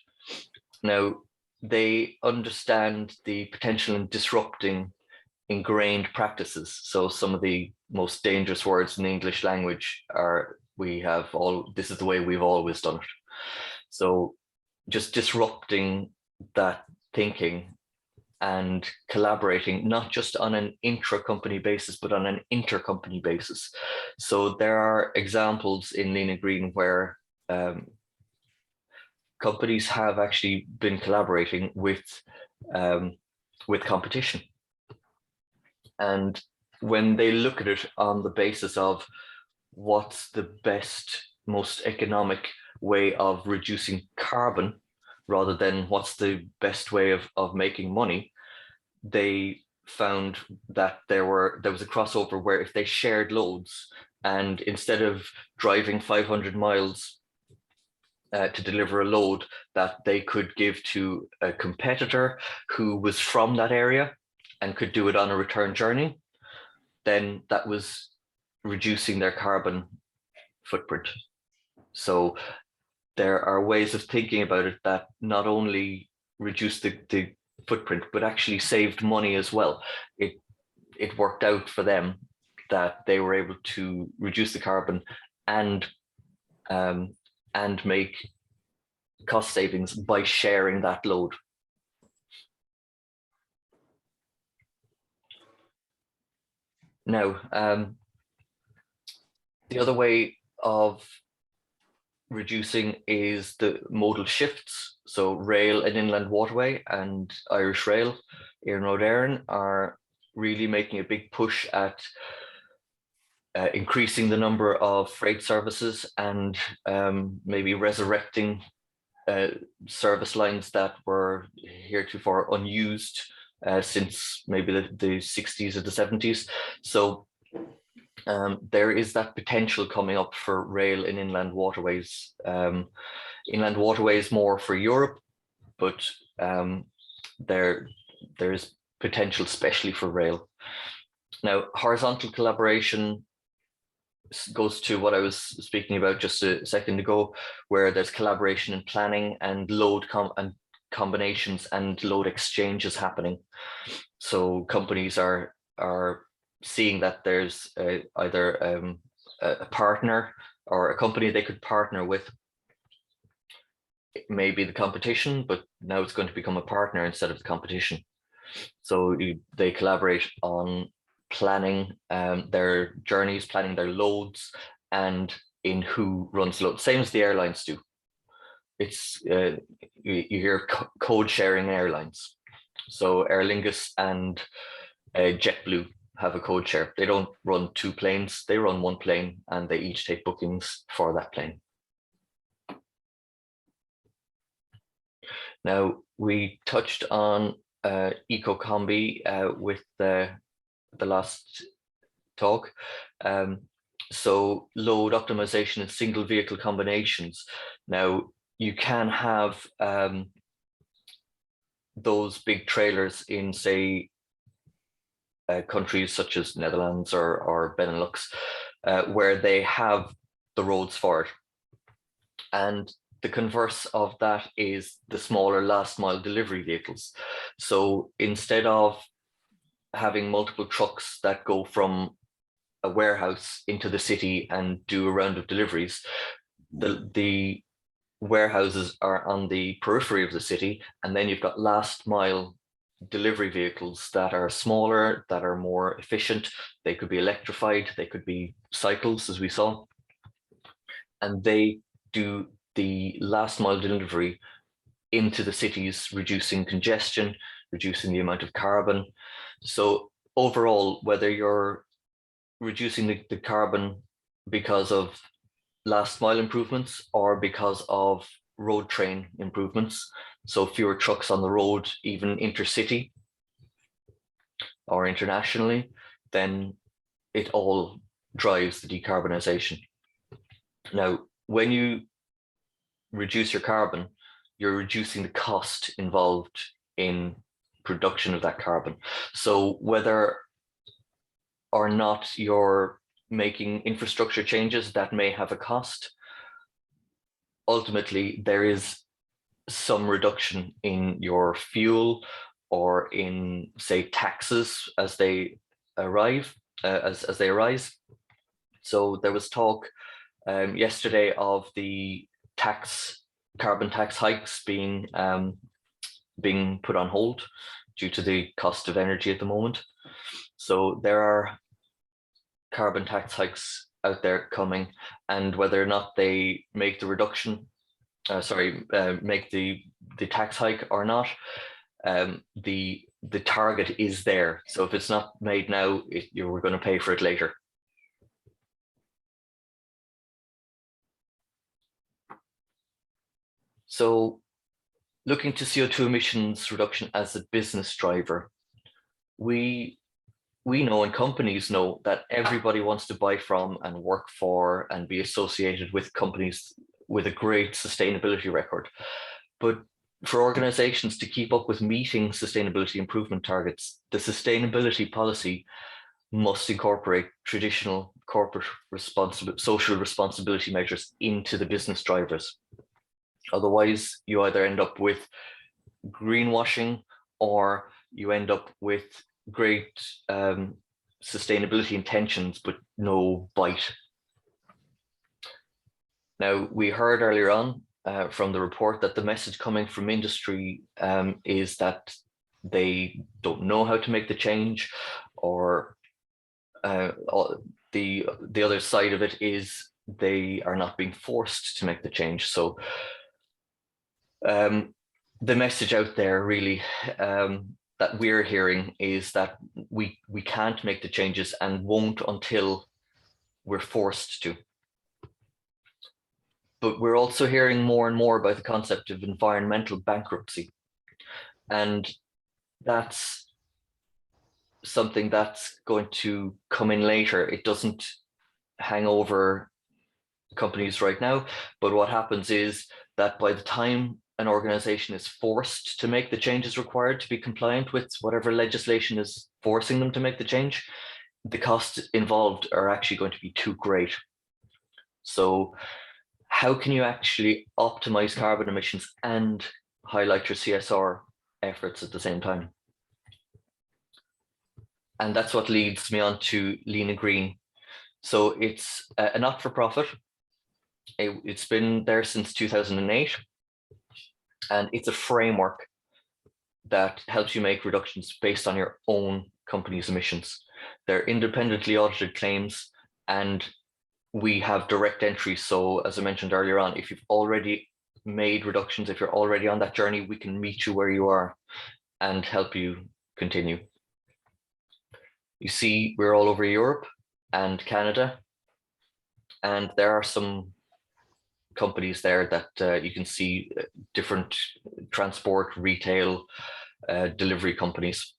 Now, they understand the potential in disrupting ingrained practices. So some of the most dangerous words in the English language are, this is the way we've always done it. So just disrupting that thinking and collaborating, not just on an intra-company basis, but on an inter-company basis. So there are examples in Lean and Green where companies have actually been collaborating with competition. And when they look at it on the basis of what's the best, most economic way of reducing carbon, rather than what's the best way of making money, they found that there was a crossover where if they shared loads, and instead of driving 500 miles to deliver a load that they could give to a competitor who was from that area and could do it on a return journey, then that was reducing their carbon footprint. So there are ways of thinking about it that not only reduced the footprint, but actually saved money as well. It worked out for them that they were able to reduce the carbon and make cost savings by sharing that load. Now, the other way of reducing is the modal shifts. So rail and inland waterway and Irish Rail, Éireann Road Éireann, are really making a big push at increasing the number of freight services and maybe resurrecting service lines that were heretofore unused since maybe the 60s or the 70s. So there is that potential coming up for rail in inland waterways. Inland waterways more for Europe, but there is potential especially for rail. Now, horizontal collaboration goes to what I was speaking about just a second ago, where there's collaboration in planning and load combinations and load exchanges happening. So companies are seeing that there's either a partner or a company they could partner with. It may be the competition, but now it's going to become a partner instead of the competition. So they collaborate on planning their journeys, planning their loads, and in who runs loads, same as the airlines do. It's you hear code sharing airlines. So Aer Lingus and JetBlue have a code share. They don't run two planes, they run one plane, and they each take bookings for that plane. Now, we touched on EcoCombi with the last talk. So load optimization and single vehicle combinations. Now, you can have those big trailers in, say, countries such as Netherlands or Benelux, where they have the roads for it. And the converse of that is the smaller last mile delivery vehicles. So instead of having multiple trucks that go from a warehouse into the city and do a round of deliveries, the warehouses are on the periphery of the city, and then you've got last mile delivery vehicles that are smaller, that are more efficient. They could be electrified, they could be cycles, as we saw, and they do the last mile delivery into the cities, reducing congestion, reducing the amount of carbon. So overall, whether you're reducing the carbon because of last mile improvements or because of road train improvements, so fewer trucks on the road, even intercity or internationally, then it all drives the decarbonisation. Now, when you reduce your carbon, you're reducing the cost involved in production of that carbon. So whether or not you're making infrastructure changes that may have a cost, ultimately there is some reduction in your fuel or in, say, taxes as they arrive, as they arise. So there was talk yesterday of the carbon tax hikes being put on hold due to the cost of energy at the moment. So there are carbon tax hikes out there coming, and whether or not they make the reduction, make the tax hike or not, the target is there. So if it's not made now, we're going to pay for it later. So looking to CO2 emissions reduction as a business driver, we know and companies know that everybody wants to buy from and work for and be associated with companies with a great sustainability record. But for organizations to keep up with meeting sustainability improvement targets, the sustainability policy must incorporate traditional corporate social responsibility measures into the business drivers. Otherwise, you either end up with greenwashing or you end up with great sustainability intentions, but no bite. Now, we heard earlier on from the report that the message coming from industry is that they don't know how to make the change, or the other side of it is they are not being forced to make the change. So the message out there really that we're hearing is that we can't make the changes and won't until we're forced to. But we're also hearing more and more about the concept of environmental bankruptcy. And that's something that's going to come in later. It doesn't hang over companies right now, but what happens is that by the time an organization is forced to make the changes required to be compliant with whatever legislation is forcing them to make the change, the costs involved are actually going to be too great. So how can you actually optimize carbon emissions and highlight your CSR efforts at the same time? And that's what leads me on to lean and green. So it's a not-for-profit. It's been there since 2008, and it's a framework that helps you make reductions based on your own company's emissions. They're independently audited claims, and we have direct entry. So as I mentioned earlier on, if you've already made reductions, if you're already on that journey, we can meet you where you are and help you continue. You see, we're all over Europe and Canada, and there are some companies there that you can see, different transport, retail, delivery companies.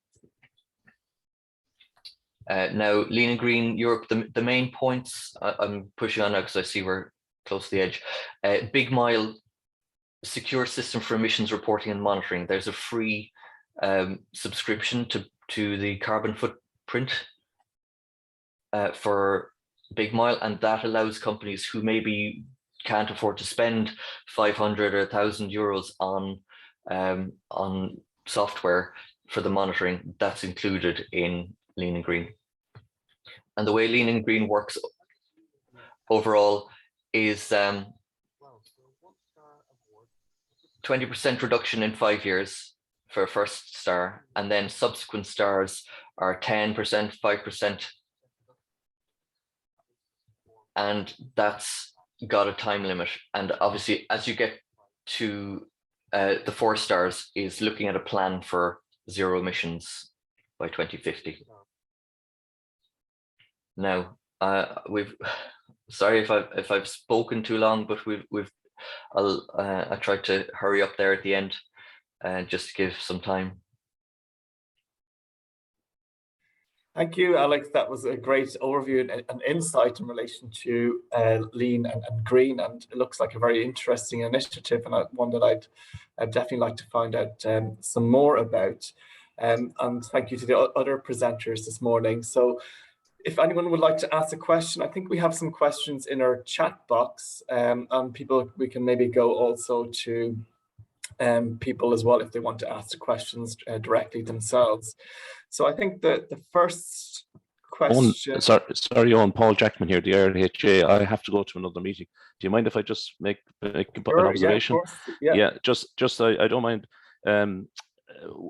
Now, Lean and Green Europe, the main points I'm pushing on now because I see we're close to the edge. Big Mile, secure system for emissions reporting and monitoring. There's a free subscription to the carbon footprint for Big Mile, and that allows companies who maybe can't afford to spend 500 or 1,000 euros on software for the monitoring. That's included in Lean and Green. And the way Lean and Green works overall is 20% reduction in 5 years for a first star, and then subsequent stars are 10%, 5%. And that's got a time limit. And obviously, as you get to the 4 stars, is looking at a plan for zero emissions by 2050. Now, sorry if I've spoken too long, but I tried to hurry up there at the end, just to give some time. Thank you, Alec. That was a great overview and insight in relation to Lean and Green, and it looks like a very interesting initiative, and one that I'd definitely like to find out some more about. And thank you to the other presenters this morning. So if anyone would like to ask a question, I think we have some questions in our chat box, and we can maybe go also to people as well if they want to ask the questions directly themselves. So I think that the first question... Sorry, Owen, Paul Jackman here, the RHA. I have to go to another meeting. Do you mind if I just make an observation? Yeah, just I don't mind.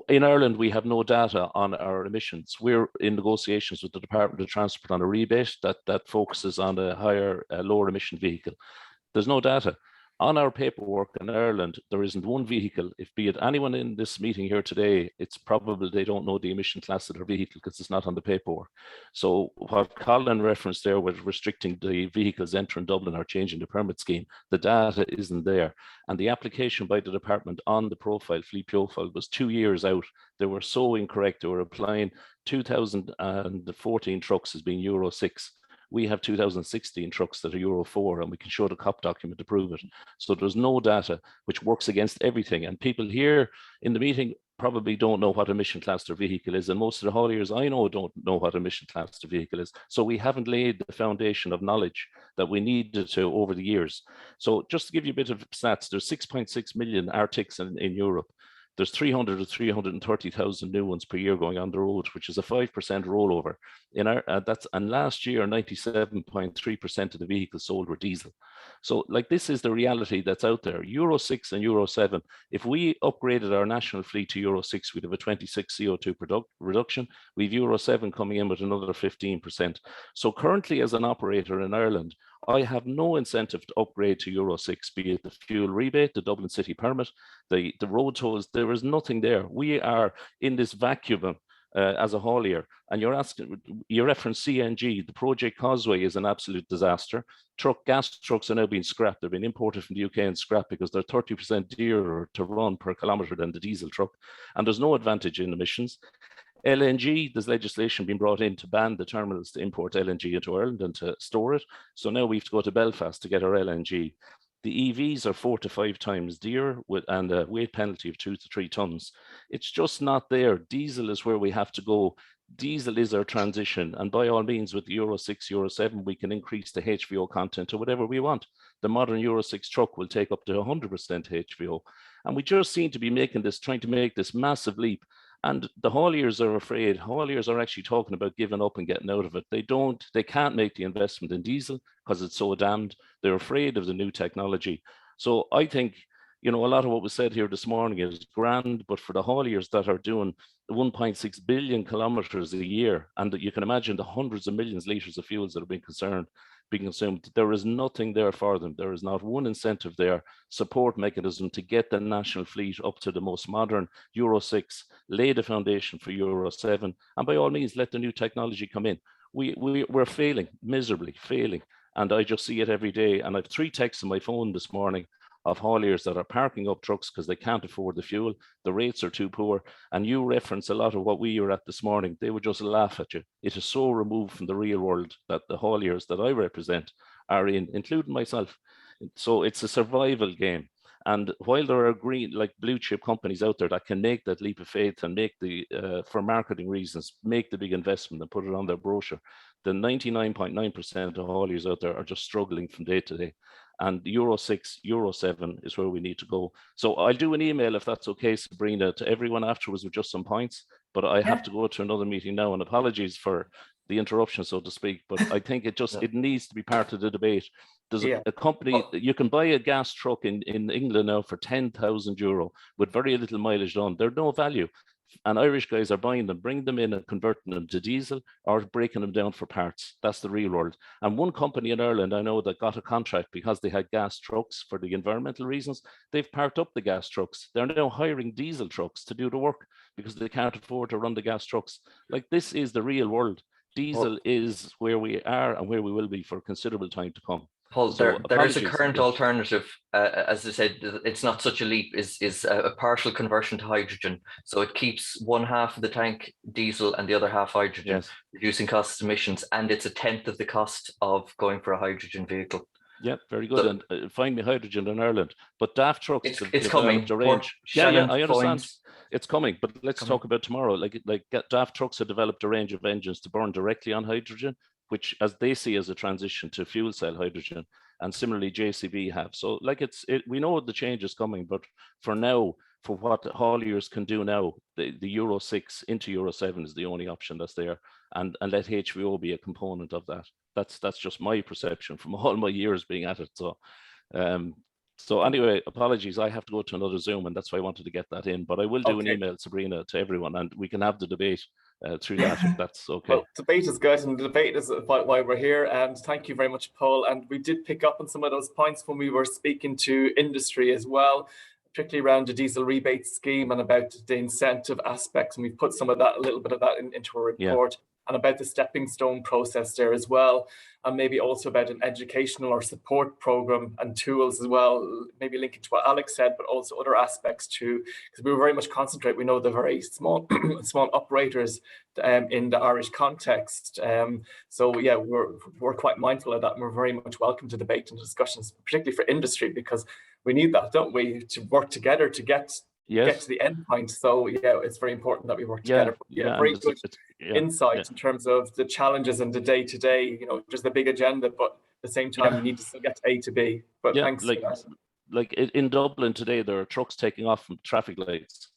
In Ireland, we have no data on our emissions. We're in negotiations with the Department of Transport on a rebate that focuses on a lower emission vehicle. There's no data. On our paperwork in Ireland, there isn't one vehicle. If be it anyone in this meeting here today, it's probable they don't know the emission class of their vehicle because it's not on the paperwork. So what Colin referenced there with restricting the vehicles entering Dublin or changing the permit scheme, the data isn't there. And the application by the department on the profile, fleet profile, was 2 years out. They were so incorrect. They were applying 2014 trucks as being Euro 6. We have 2016 trucks that are Euro 4, and we can show the COP document to prove it. So there's no data, which works against everything. And people here in the meeting probably don't know what emission class their vehicle is. And most of the hauliers I know don't know what emission class their vehicle is. So we haven't laid the foundation of knowledge that we needed to over the years. So just to give you a bit of stats, there's 6.6 million Arctics in Europe. There's 300 to 330,000 new ones per year going on the road, which is a 5% rollover. And last year, 97.3% of the vehicles sold were diesel. So like, this is the reality that's out there. Euro 6 and Euro 7, if we upgraded our national fleet to Euro 6, we'd have a 26 CO2 reduction. We've Euro 7 coming in with another 15%. So currently, as an operator in Ireland, I have no incentive to upgrade to Euro 6, be it the fuel rebate, the Dublin city permit, the road tolls. There is nothing there. We are in this vacuum as a haulier. And you referenced CNG. The Project Causeway is an absolute disaster. Gas trucks are now being scrapped. They're being imported from the UK and scrapped because they're 30% dearer to run per kilometre than the diesel truck. And there's no advantage in emissions. LNG, there's legislation being brought in to ban the terminals to import LNG into Ireland and to store it. So now we have to go to Belfast to get our LNG. The EVs are 4 to 5 times dearer and a weight penalty of 2 to 3 tons. It's just not there. Diesel is where we have to go. Diesel is our transition. And by all means, with the Euro 6, Euro 7, we can increase the HVO content to whatever we want. The modern Euro 6 truck will take up to 100% HVO. And we just seem to be trying to make this massive leap. And the hauliers are afraid. Hauliers are actually talking about giving up and getting out of it. They can't make the investment in diesel because it's so damned. They're afraid of the new technology. So I think, a lot of what was said here this morning is grand, but for the hauliers that are doing 1.6 billion kilometers a year, and you can imagine the hundreds of millions of liters of fuels that are being consumed, there is nothing there for them. There is not one incentive there, support mechanism to get the national fleet up to the most modern Euro 6, lay the foundation for Euro 7, and by all means, let the new technology come in. We're failing, miserably failing. And I just see it every day. And I have 3 texts on my phone this morning of hauliers that are parking up trucks because they can't afford the fuel. The rates are too poor. And you reference a lot of what we were at this morning. They would just laugh at you. It is so removed from the real world that the hauliers that I represent are in, including myself. So it's a survival game. And while there are blue chip companies out there that can make that leap of faith and make for marketing reasons, make the big investment and put it on their brochure, the 99.9% of hauliers out there are just struggling from day to day. And Euro 6, Euro 7 is where we need to go. So I'll do an email, if that's okay, Sabrina, to everyone afterwards with just some points. But I have to go to another meeting now, and apologies for the interruption, so to speak. But I think it needs to be part of the debate. There's a company, you can buy a gas truck in England now for €10,000 with very little mileage done. They're no value. And Irish guys are buying them, bringing them in and converting them to diesel or breaking them down for parts. That's the real world. And one company in Ireland, I know, that got a contract because they had gas trucks for the environmental reasons. They've parked up the gas trucks. They're now hiring diesel trucks to do the work because they can't afford to run the gas trucks. Like, this is the real world. Diesel is where we are and where we will be for a considerable time to come. Paul, So there is a current alternative, as I said, it's not such a leap, is a partial conversion to hydrogen. So it keeps one half of the tank diesel and the other half hydrogen, reducing costs emissions, and it's 1/10 of the cost of going for a hydrogen vehicle. Yeah, very good. So, and find me hydrogen in Ireland. But DAF trucks it's coming. A range. I understand. It's coming, but let's talk about tomorrow. Like DAF trucks have developed a range of engines to burn directly on hydrogen, which as they see as a transition to fuel cell hydrogen, and similarly JCB have. So we know the change is coming, but for now, for what hauliers can do now, the Euro 6 into Euro 7 is the only option that's there, and let HVO be a component of that. That's just my perception from all my years being at it. So anyway, apologies, I have to go to another Zoom, and that's why I wanted to get that in. But I will do an email, Sabrina, to everyone, and we can have the debate through that, if that's okay. Well, debate is good, and the debate is why we're here. And thank you very much, Paul. And we did pick up on some of those points when we were speaking to industry as well, particularly around the diesel rebate scheme and about the incentive aspects. And we've put a little bit of that into a report. And about the stepping stone process there as well, and maybe also about an educational or support program and tools as well, maybe linking to what Alec said, but also other aspects too, because we very much concentrate. We know the very small operators in the Irish context. So yeah, we're quite mindful of that, and we're very much welcome to debate and discussions, particularly for industry, because we need that, don't we, to work together to get to the end point. So yeah, it's very important that we work together. Very good insight in terms of the challenges and the day-to-day, just the big agenda, but at the same time you need to still get to A to B. But thanks for that. Like in Dublin today, there are trucks taking off from traffic lights.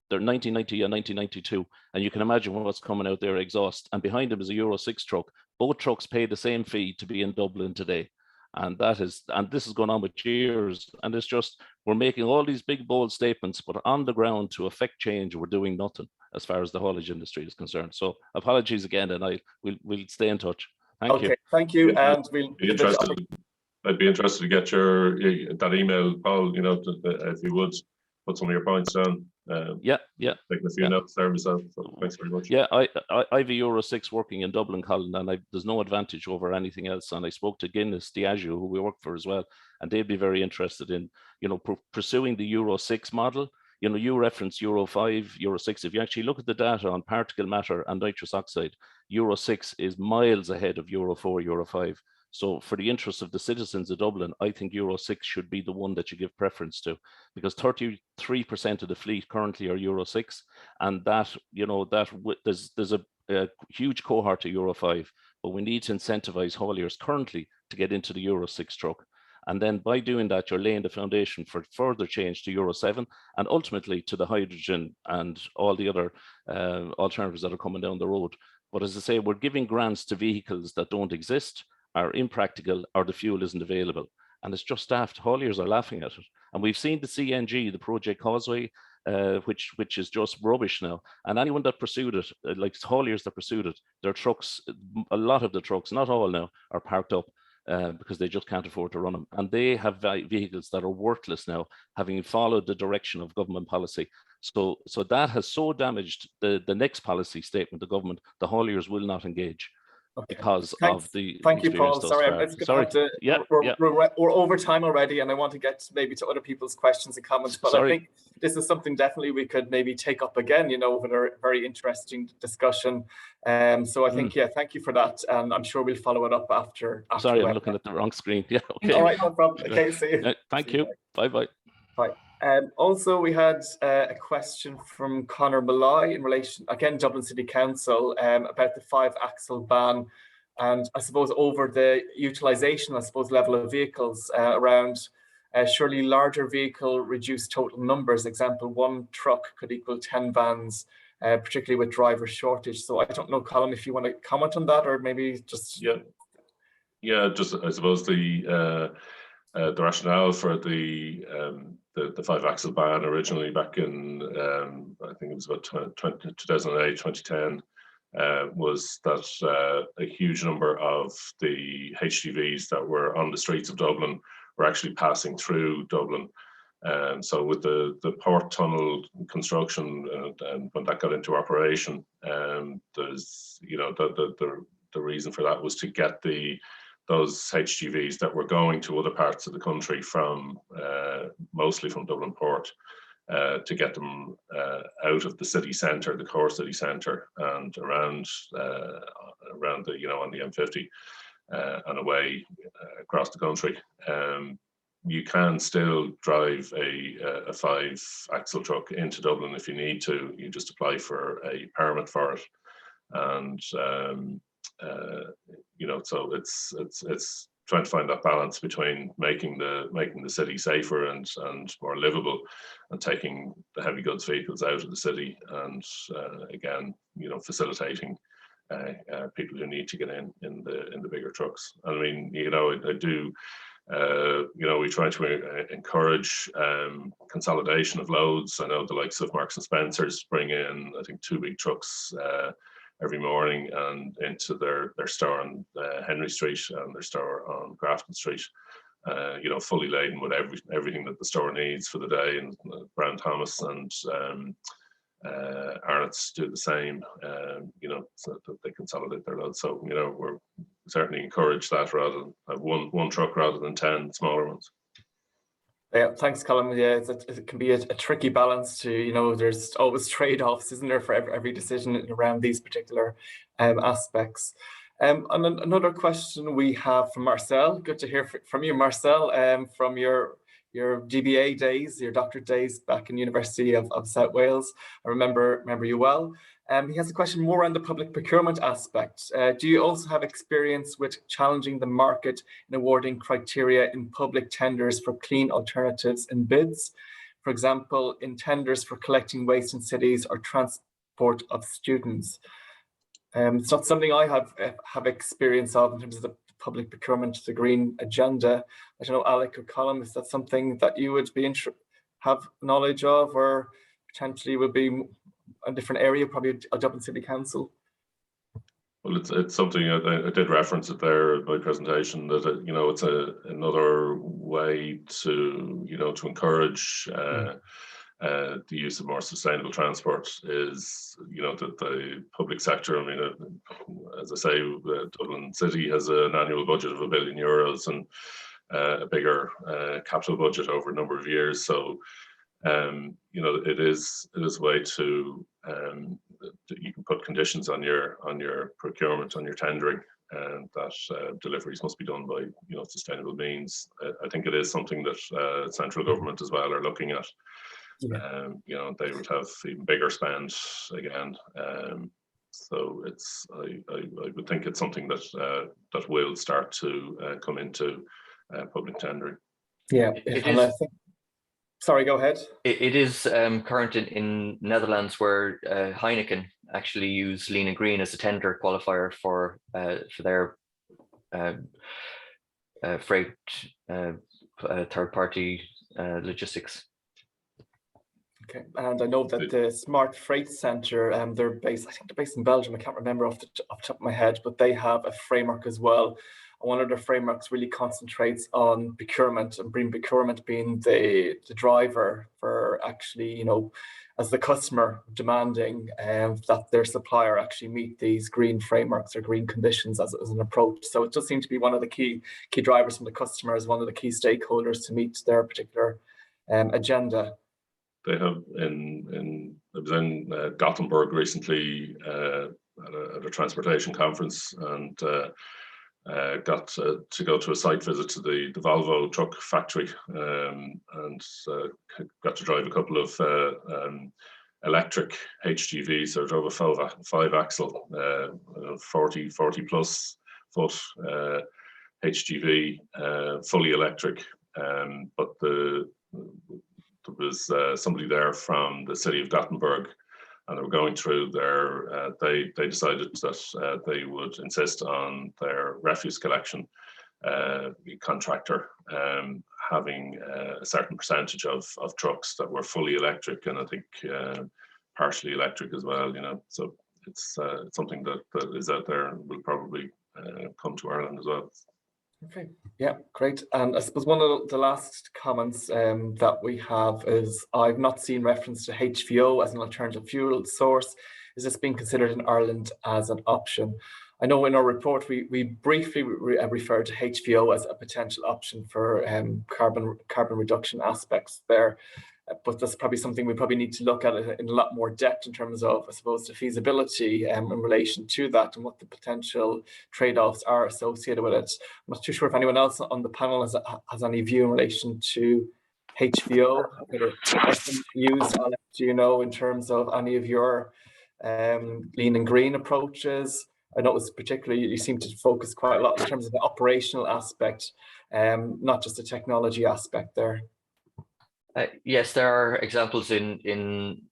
They're 1990 and 1992, and you can imagine what's coming out there exhaust, and behind them is a Euro 6 truck. Both trucks pay the same fee to be in Dublin today. And this is going on with years, and it's just, we're making all these big bold statements, but on the ground to affect change, we're doing nothing as far as the haulage industry is concerned. So apologies again, and we'll stay in touch. Thank you. Thank you, and I'd be interested to get that email, Paul. If you would put some of your points down. Taking a few notes there myself. So thanks very much. Yeah, I have a Euro 6 working in Dublin, Colm, and there's no advantage over anything else. And I spoke to Ennis, Diageo, who we work for as well, and they'd be very interested in, pursuing the Euro 6 model. You reference Euro 5, Euro 6. If you actually look at the data on particle matter and nitrous oxide, Euro 6 is miles ahead of Euro 4, Euro 5. So for the interest of the citizens of Dublin, I think Euro 6 should be the one that you give preference to, because 33% of the fleet currently are Euro 6, and there's a huge cohort to Euro 5, but we need to incentivize hauliers currently to get into the Euro 6 truck. And then by doing that, you're laying the foundation for further change to Euro 7 and ultimately to the hydrogen and all the other alternatives that are coming down the road. But as I say, we're giving grants to vehicles that don't exist, are impractical, or the fuel isn't available. And it's just daft. Hauliers are laughing at it. And we've seen the CNG, the Project Causeway, which is just rubbish now. And anyone that pursued it, like hauliers that pursued it, their trucks, a lot of the trucks, not all now, are parked up because they just can't afford to run them. And they have vehicles that are worthless now, having followed the direction of government policy. So that has so damaged the next policy statement, the government, the hauliers will not engage. Okay. Because of the thank you, Paul. Sorry, I'm just going to have to. We're over time already, and I want to get maybe to other people's questions and comments. But I think this is something definitely we could maybe take up again. You know, with a very interesting discussion. So I think thank you for that, and I'm sure we'll follow it up after. Sorry, I'm looking at the wrong screen. Yeah. Okay. All right, no problem. Okay, see you. Thank you. Bye bye. Bye. Also, we had a question from Conor Malloy in relation, again, Dublin City Council, about the 5-axle ban, and I suppose over the utilisation, level of vehicles around surely larger vehicle reduced total numbers. Example, 1 truck could equal 10 vans, particularly with driver shortage. So I don't know, Colm, if you want to comment on that, or maybe just just I suppose the rationale for the 5-axle ban originally back in I think it was about 2008, 2010, was that a huge number of the HGVs that were on the streets of Dublin were actually passing through Dublin. So with the port tunnel construction and when that got into operation, there's the reason for that was to get those HGVs that were going to other parts of the country from mostly from Dublin Port, to get them out of the city centre, the core city centre, and around the on the M50 and away across the country. You can still drive a 5-axle truck into Dublin if you need to. You just apply for a permit for it, and so it's trying to find that balance between making the city safer and more livable, and taking the heavy goods vehicles out of the city, and again, facilitating people who need to get in the bigger trucks. I mean, I do. We try to encourage consolidation of loads. I know the likes of Marks and Spencer's bring in, I think, 2 big trucks every morning and into their store on Henry Street and their store on Grafton Street, fully laden with everything that the store needs for the day. And Brown Thomas and Arnott's do the same, so that they consolidate their loads. So, we're certainly encourage that rather than have one truck rather than 10 smaller ones. Yeah, thanks, Colm. Yeah, it can be a tricky balance to, there's always trade-offs, isn't there, for every decision around these particular aspects. And another question we have from Marcel. Good to hear from you, Marcel, from your DBA days, your doctorate days back in University of South Wales. I remember you well. He has a question more on the public procurement aspect. Do you also have experience with challenging the market in awarding criteria in public tenders for clean alternatives in bids? For example, in tenders for collecting waste in cities or transport of students. It's not something I have experience of in terms of the public procurement, the green agenda. I don't know, Alec or Colm, is that something that you would be have knowledge of, or potentially would be a different area, probably a Dublin City Council? Well, it's something I did reference it there in my presentation, that it's another way to encourage the use of more sustainable transport is the public sector. I mean, as I say, Dublin City has an annual budget of €1 billion and a bigger capital budget over a number of years. So it is a way to you can put conditions on your procurement, on your tendering, and that deliveries must be done by sustainable means. I think it is something that central government as well are looking at. Yeah. They would have even bigger spend again. So I would think it's something that will start to come into public tendering. Yeah, and I think, sorry, go ahead. It is current in Netherlands, where Heineken actually use lean and green as a tender qualifier for their freight third-party logistics. Okay, and I know that the Smart Freight Centre, I think they're based in Belgium. I can't remember off the top of my head, but they have a framework as well. And one of their frameworks really concentrates on procurement, and procurement being the driver for actually, as the customer demanding that their supplier actually meet these green frameworks or green conditions as an approach. So it does seem to be one of the key drivers from the customer, as one of the key stakeholders to meet their particular agenda. They have I was in Gothenburg recently at a transportation conference, and got to go to a site visit to the Volvo truck factory, and got to drive a couple of electric HGVs. So I drove a 5-axle, 40 plus foot HGV, fully electric, but there was somebody there from the city of Gothenburg, and they were going through their, they decided that they would insist on their refuse collection contractor having a certain percentage of trucks that were fully electric, and I think partially electric as well, so it's something that is out there and will probably come to Ireland as well. Okay, yeah, great. And I suppose one of the last comments that we have is, I've not seen reference to HVO as an alternative fuel source. Is this being considered in Ireland as an option? I know in our report we briefly referred to HVO as a potential option for carbon reduction aspects there. But that's probably something we probably need to look at in a lot more depth in terms of, I suppose, the feasibility in relation to that and what the potential trade-offs are associated with it. I'm not too sure if anyone else on the panel has any view in relation to HVO. Use, Alec, do you know, in terms of any of your lean and green approaches? I noticed particularly you seem to focus quite a lot in terms of the operational aspect, not just the technology aspect there. Yes, there are examples on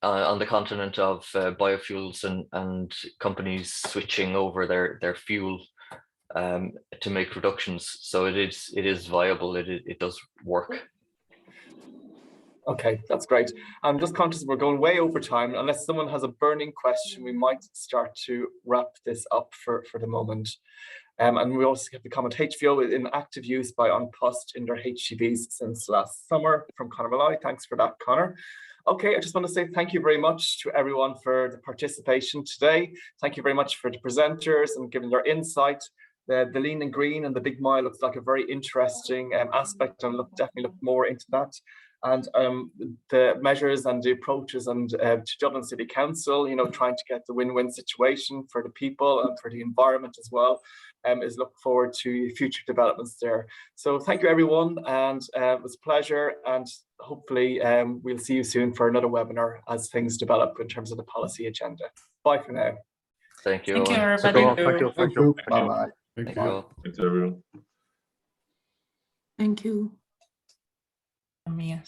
the continent of biofuels and companies switching over their fuel to make reductions. So it is viable. It does work. Okay, that's great. I'm just conscious we're going way over time. Unless someone has a burning question, we might start to wrap this up for the moment. And we also get the comment, HVO is in active use by An Post in their HGVs since last summer, from Conor Malloy. Thanks for that, Conor. Okay, I just want to say thank you very much to everyone for the participation today. Thank you very much for the presenters and giving their insight. The lean and green and the big mile looks like a very interesting aspect, and definitely look more into that. And the measures and the approaches and to Dublin City Council, trying to get the win-win situation for the people and for the environment as well, is look forward to future developments there. So thank you, everyone, and it was a pleasure, and hopefully we'll see you soon for another webinar as things develop in terms of the policy agenda. Bye for now. Thank you. Thank you, everybody. Thank you. Bye-bye. Thank you. Thanks, everyone. Thank you. Mia.